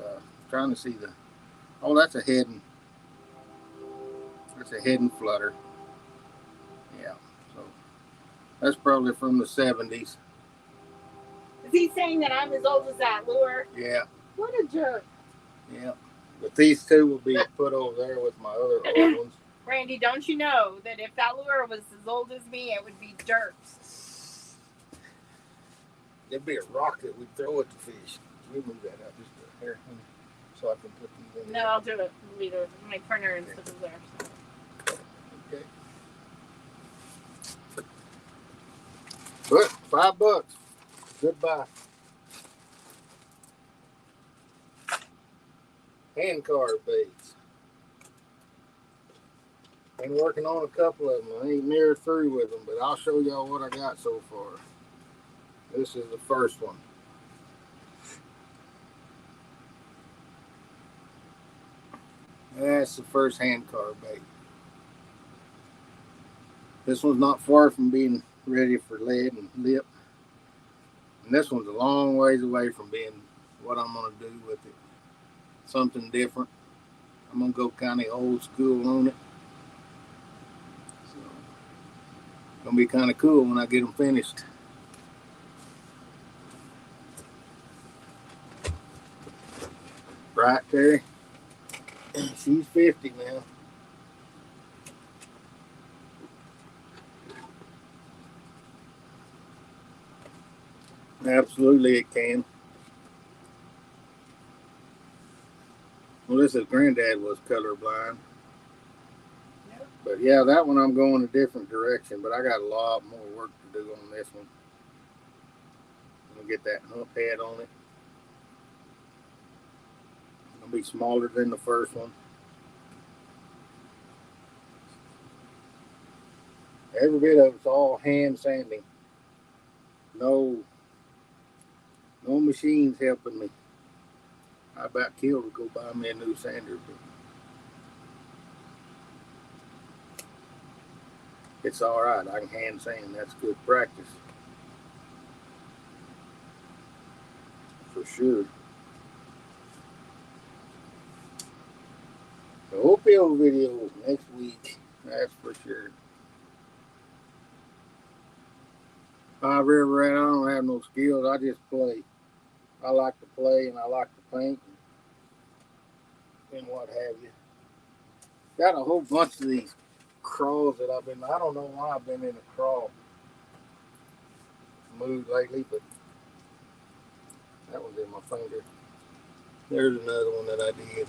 trying to see the. Oh, that's a head and flutter. Yeah. So that's probably from the 70s. Is he saying that I'm as old as that lure? Yeah. What a jerk. Yeah. But these two will be put over there with my other old ones. Randy, don't you know that if that lure was as old as me, it would be dirt? There'd be a rock that we'd throw at the fish. We move that out just a hair, so I can put these in there. No, I'll do it later. My printer and stuff is there. So. Okay. But $5. Goodbye. Hand carved baits. Been working on a couple of them. I ain't near through with them, but I'll show y'all what I got so far. This is the first one. That's the first hand carved bait. This one's not far from being ready for lead and lip. And this one's a long ways away from being what I'm going to do with it. Something different. I'm going to go kind of old school on it. So, it's going to be kind of cool when I get them finished. Right, Terry? She's 50 now. Absolutely it can. Well, this is Granddad was colorblind. Yep. But yeah, that one I'm going a different direction, but I got a lot more work to do on this one. I'm going to get that hump head on it. It's going to be smaller than the first one. Every bit of it's all hand sanding. No machines helping me. I about killed to go buy me a new sander, but it's all right. I can hand sand. That's good practice. For sure. The OPO video next week. That's for sure. I've ever ran, I don't have no skills. I just play. I like to play and I like to paint and what have you. Got a whole bunch of these craws that I don't know why I've been in a craw mood lately, but that one's in my finger. There's another one that I did.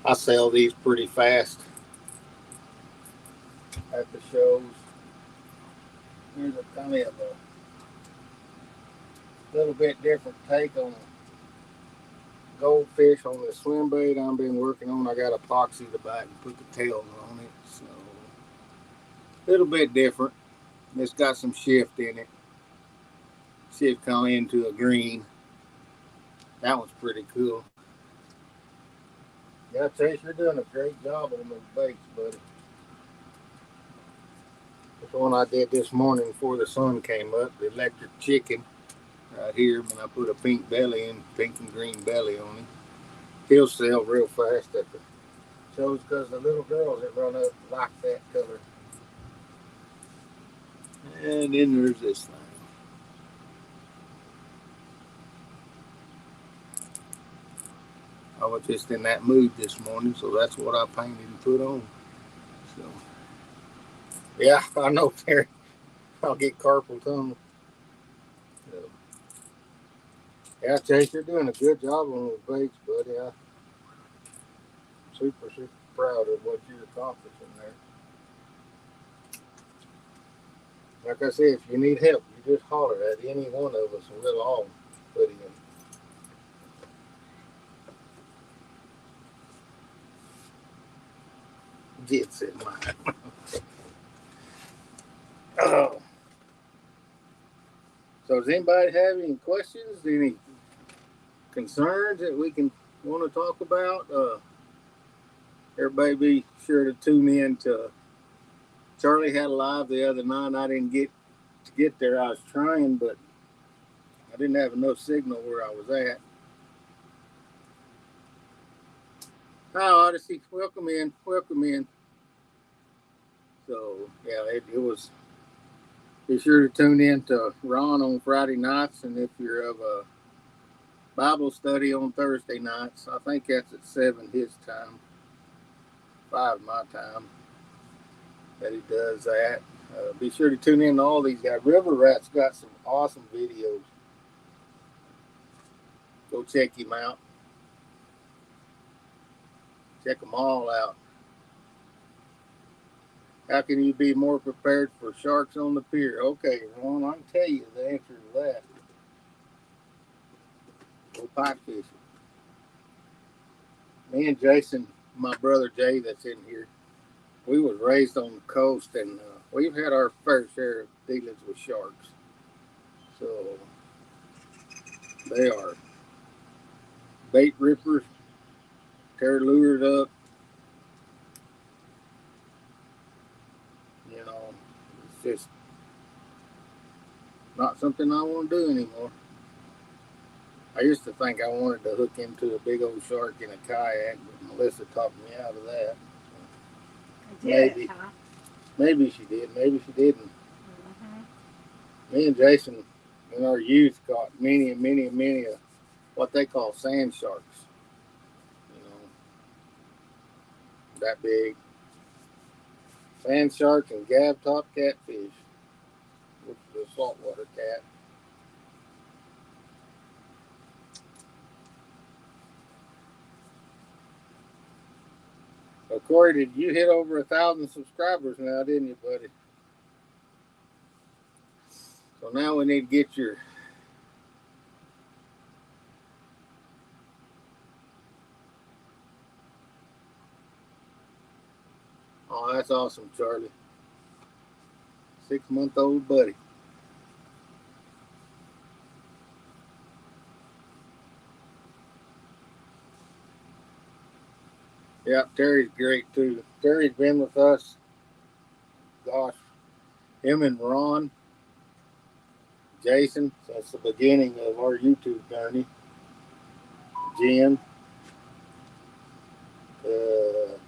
I sell these pretty fast at the shows. Here's a kind of a little bit different take on goldfish on the swim bait I've been working on. I got epoxy the back and put the tails on it, so a little bit different. It's got some shift in it. Shift come into a green. That one's pretty cool. Yeah, Chase, you're doing a great job on those baits, buddy. This one I did this morning before the sun came up, the electric chicken right here, and I put a pink belly in, pink and green belly on him. He'll sell real fast at the shows because the little girls that run up like that color. And then there's this thing. I was just in that mood this morning, so that's what I painted and put on. So, yeah, I know, Terry. I'll get carpal tunnel. So, yeah, Chase, you're doing a good job on those baits, buddy. I'm super proud of what you're accomplishing there. Like I said, if you need help, you just holler at any one of us and we'll all put in. Gets in mine. Oh. So does anybody have any questions, any concerns that we can want to talk about? Everybody be sure to tune in to Charlie had a live the other night. I didn't get to get there. I was trying, but I didn't have enough signal where I was at. Hi, Odyssey. Welcome in. Welcome in. So, yeah, it was. Be sure to tune in to Ron on Friday nights. And if you're of a Bible study on Thursday nights, I think that's at 7 his time, 5 my time, that he does that. Be sure to tune in to all these guys. River Rat's got some awesome videos. Go check him out. Check them all out. How can you be more prepared for sharks on the pier? Okay, Ron, I can tell you the answer to that. Go pike fishing. Me and Jason, my brother Jay that's in here, we was raised on the coast, and we've had our fair share of dealings with sharks. So they are bait rippers, tear lures up. You know, it's just not something I want to do anymore. I used to think I wanted to hook into a big old shark in a kayak, but Melissa talked me out of that. Maybe, huh? Maybe she did, maybe she didn't. Me and Jason, in our youth, caught many and many and many of what they call sand sharks. You know, that big. Sand sharks and gab top catfish, which is a saltwater cat. So Corey, did you hit over 1,000 subscribers now, didn't you, buddy? So now we need to get your Oh, that's awesome, Charlie. 6-month-old buddy. Yeah, Terry's great too. Terry's been with us, gosh, him and Ron, Jason, since the beginning of our YouTube journey. Jen.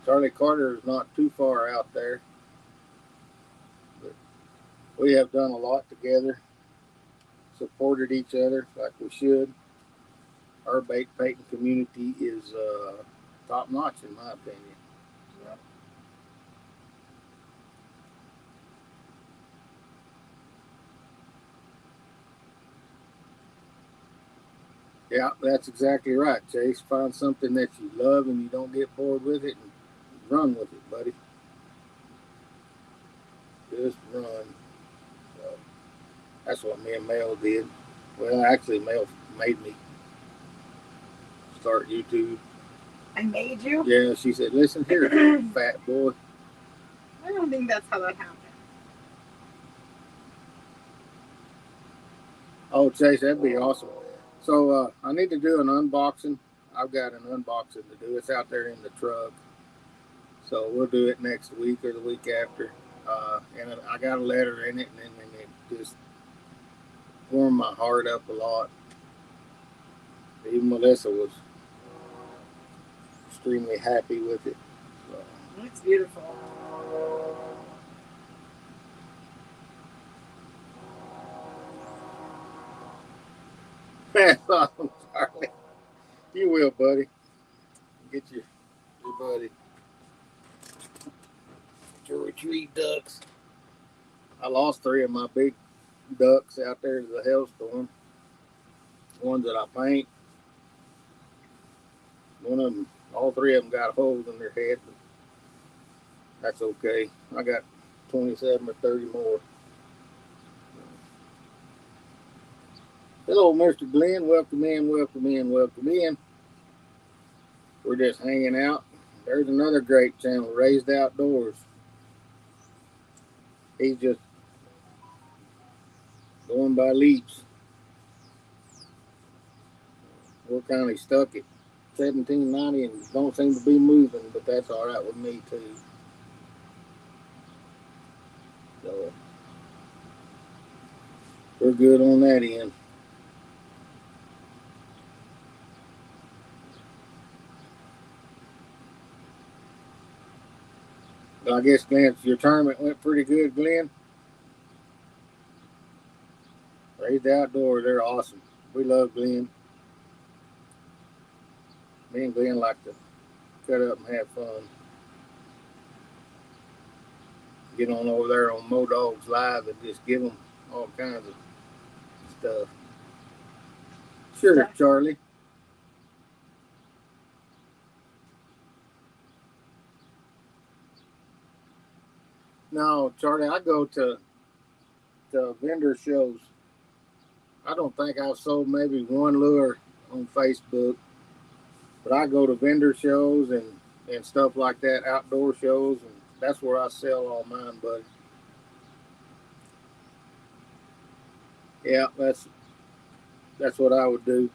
Charlie Carter is not too far out there. But we have done a lot together, supported each other like we should. Our bait painting community is top notch, in my opinion. Yeah, that's exactly right, Chase. Find something that you love and you don't get bored with it, and run with it, buddy. Just run. So that's what me and Mel did. Well, actually, Mel made me start YouTube. I made you? Yeah, she said, listen here, fat boy. I don't think that's how that happened. Oh, Chase, that'd be awesome. So I need to do an unboxing. I've got an unboxing to do. It's out there in the truck. So we'll do it next week or the week after. And I got a letter in it, and it just warmed my heart up a lot. Even Melissa was extremely happy with it. So. It's beautiful. That's awesome, Charlie. You will, buddy. Get your buddy. Get your retrieve ducks. I lost 3 of my big ducks out there to the hailstorm. Ones that I paint. One of them, all 3 of them got holes in their head, but that's okay. I got 27 or 30 more. Hello, Mr. Glenn. Welcome in, welcome in, welcome in. We're just hanging out. There's another great channel, Raised Outdoors. He's just going by leaps. We're kind of stuck at 1790 and don't seem to be moving, but that's all right with me too. So we're good on that end. I guess, Glenn, your tournament went pretty good, Glenn. Raise the Outdoors, they're awesome. We love Glenn. Me and Glenn like to cut up and have fun. Get on over there on Modogs Live and just give them all kinds of stuff. Sure, Charlie. No, Charlie, I go to vendor shows. I don't think I've sold maybe one lure on Facebook, but I go to vendor shows and stuff like that, outdoor shows, and that's where I sell all mine, buddy. Yeah, that's what I would do.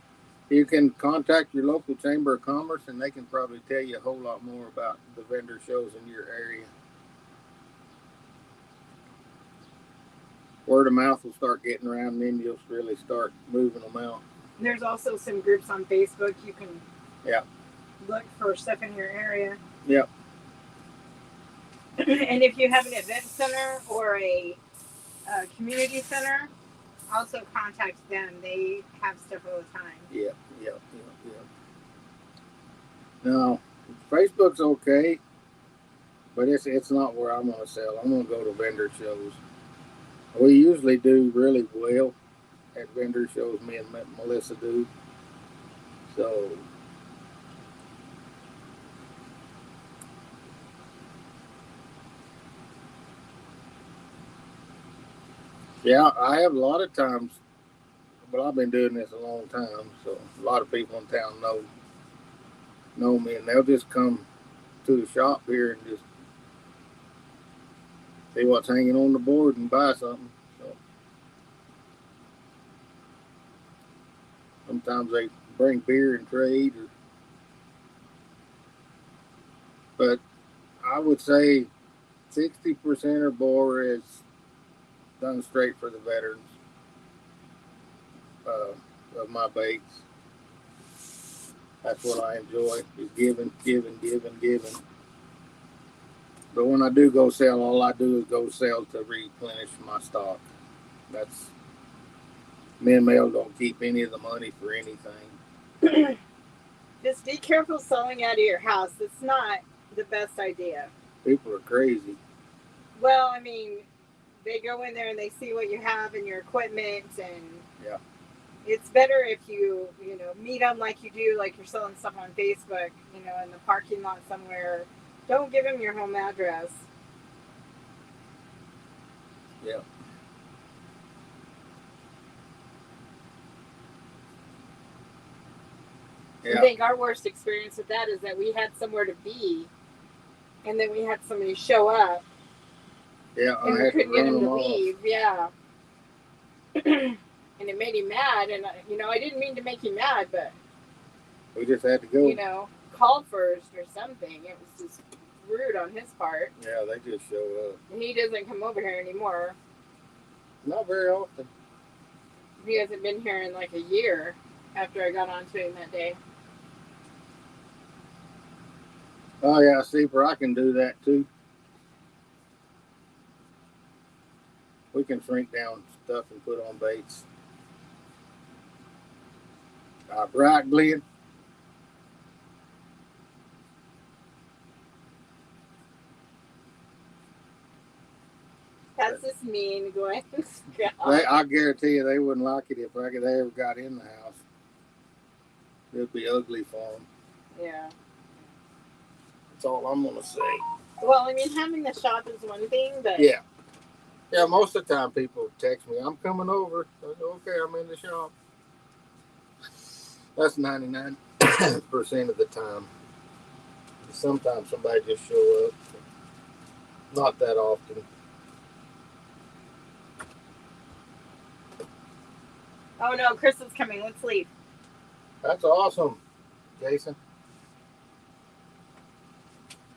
You can contact your local chamber of commerce, and they can probably tell you a whole lot more about the vendor shows in your area. Word of mouth will start getting around, and then you'll really start moving them out. There's also some groups on Facebook you can look for stuff in your area. Yep. And if you have an event center or a community center, also contact them. They have stuff all the time. Yep. No, Facebook's okay, but it's not where I'm going to sell. I'm going to go to vendor shows. We usually do really well at vendor shows, me and Melissa do. So, yeah, I have a lot of times, but I've been doing this a long time, so a lot of people in town know me, and they'll just come to the shop here and just see what's hanging on the board and buy something. So sometimes they bring beer and trade, but I would say 60% or more is done straight for the veterans of my baits. That's what I enjoy, is giving. But when I do go sell, all I do is go sell to replenish my stock. That's, me and Mel don't keep any of the money for anything. Just be careful selling out of your house. It's not the best idea. People are crazy. Well, I mean, they go in there and they see what you have in your equipment, and it's better if you meet them like you do, like you're selling stuff on Facebook, in the parking lot somewhere. Don't give them your home address. Yeah. I think our worst experience with that is that we had somewhere to be, and then we had somebody show up. Yeah, and we couldn't get him to leave. Yeah. And it made him mad, and I didn't mean to make him mad, but we just had to go. Call first or something. It was just rude on his part. Yeah, they just show up. And he doesn't come over here anymore. Not very often. He hasn't been here in like a year after I got onto him that day. Oh yeah, Super, I can do that too. We can shrink down stuff and put on baits. Right, Glenn? That's just mean, Glenn. I guarantee you they wouldn't like it if they ever got in the house. It'd be ugly for them. Yeah. That's all I'm going to say. Well, I mean, having the shop is one thing, but... Yeah, most of the time people text me, I'm coming over. I go, okay, I'm in the shop. That's 99% of the time. Sometimes somebody just show up. Not that often. Oh no, Chris is coming. Let's leave. That's awesome, Jason.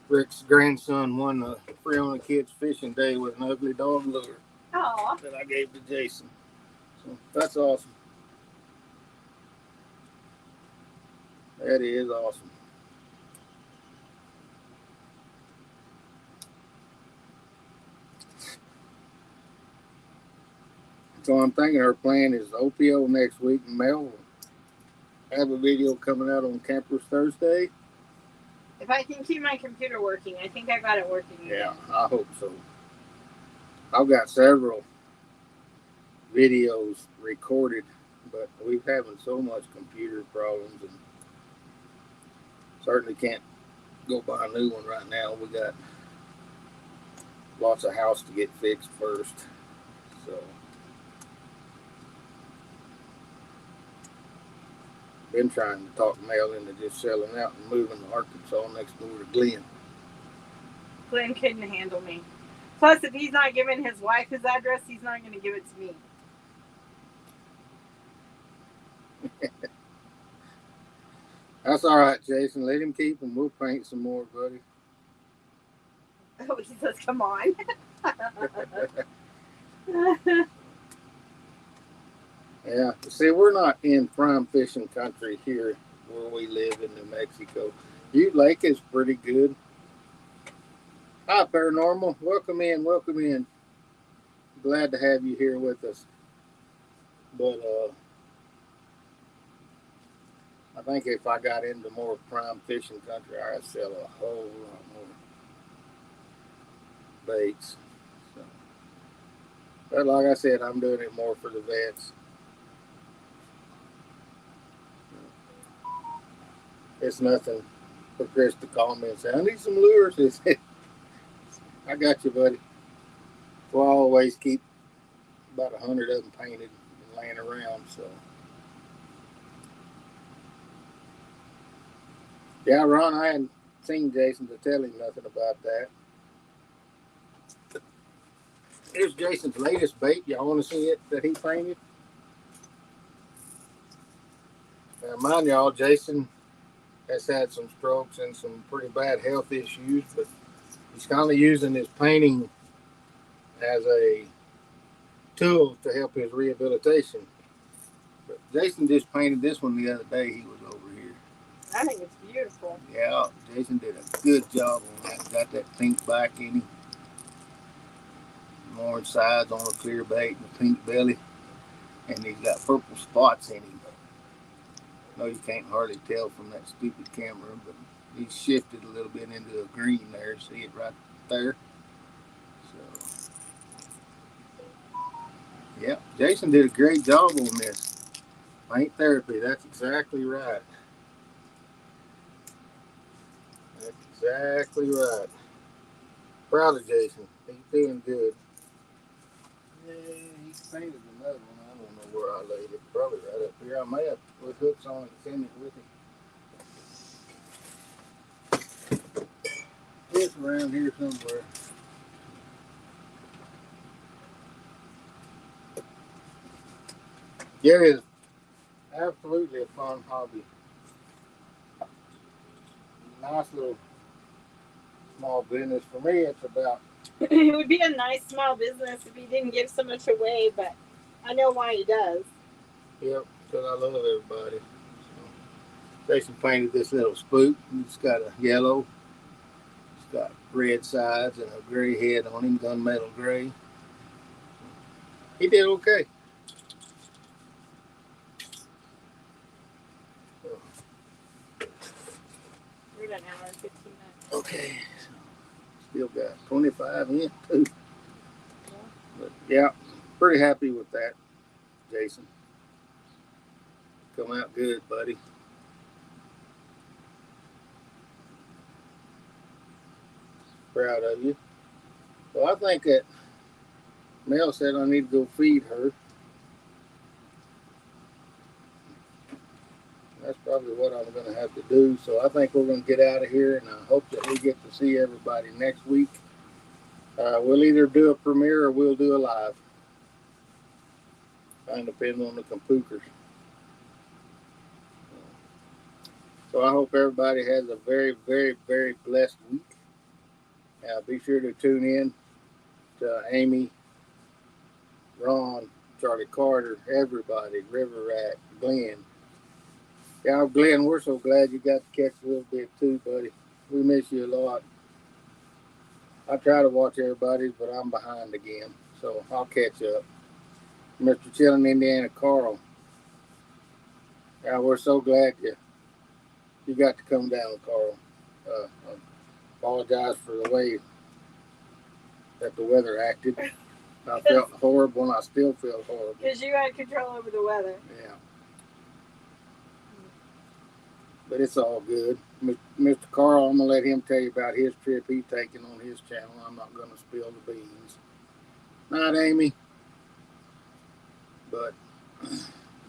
Rick's grandson won the Freona Kids Fishing Day with an ugly dog lure. Aww. That I gave to Jason. So that's awesome. That is awesome. So I'm thinking our plan is OPO next week, and Mel will have a video coming out on Campers Thursday. If I can keep my computer working, I think I got it working again. Yeah, I hope so. I've got several videos recorded, but we're having so much computer problems, and certainly can't go buy a new one right now. We got lots of house to get fixed first. So been trying to talk Mel into just selling out and moving to Arkansas next door to Glenn. Glenn couldn't handle me. Plus, if he's not giving his wife his address, he's not going to give it to me. That's all right, Jason. Let him keep them. We'll paint some more, buddy. Oh, he says, come on. Yeah. See, we're not in prime fishing country here where we live in New Mexico. Butte Lake is pretty good. Hi, Paranormal. Welcome in. Welcome in. Glad to have you here with us. But I think if I got into more prime fishing country, I'd sell a whole lot more baits. So, but like I said, I'm doing it more for the vets. It's nothing for Chris to call me and say, I need some lures. I got you, buddy. Well, I always keep about 100 of them painted and laying around. So, yeah, Ron, I hadn't seen Jason to tell him nothing about that. Here's Jason's latest bait. Y'all want to see it that he painted? Now, mind y'all, Jason has had some strokes and some pretty bad health issues, but he's kind of using his painting as a tool to help his rehabilitation. But Jason just painted this one the other day. He was over here. I think it's beautiful. Yeah, Jason did a good job on that. Got that pink back in him. Orange sides on a clear bait and a pink belly. And he's got purple spots in him. No, you can't hardly tell from that stupid camera, but he's shifted a little bit into a green there. See it right there? So, yeah, Jason did a great job on this. Paint therapy, that's exactly right. That's exactly right. Proud of Jason. He's doing good. Yeah, he painted another one. I don't know where I laid it. Probably right up here. I may have put hooks on it and send it with him. It's around here somewhere. Yeah, it is absolutely a fun hobby. Nice little small business. For me, it's about. It would be a nice small business if he didn't give so much away, but I know why he does. Yep, because I love everybody. So, Jason painted this little spook. It's got a yellow. It's got red sides and a gray head on him, gunmetal gray. He did okay. We're at an hour and 15 minutes. Okay. Still got 25 in too. But yeah, pretty happy with that, Jason. Come out good, buddy. Proud of you. Well, I think that Mel said I need to go feed her. That's probably what I'm going to have to do. So I think we're going to get out of here, and I hope that we get to see everybody next week. We'll either do a premiere or we'll do a live. Kind of depends on the computers. So I hope everybody has a very, very, very blessed week. Be sure to tune in to Amy, Ron, Charlie Carter, everybody, River Rat, Glenn. Yeah, Glenn, we're so glad you got to catch a little bit too, buddy. We miss you a lot. I try to watch everybody's, but I'm behind again, so I'll catch up. Mr. Chilling, Indiana, Carl. Yeah, we're so glad you got to come down, Carl. I apologize for the way that the weather acted. I felt horrible, and I still feel horrible. Because you had control over the weather. Yeah. But it's all good. Mr. Carl, I'm going to let him tell you about his trip he's taking on his channel. I'm not going to spill the beans. Not Amy. But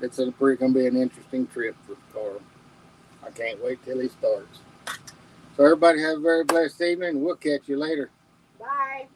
it's going to be an interesting trip for Carl. I can't wait till he starts. So everybody have a very blessed evening. We'll catch you later. Bye.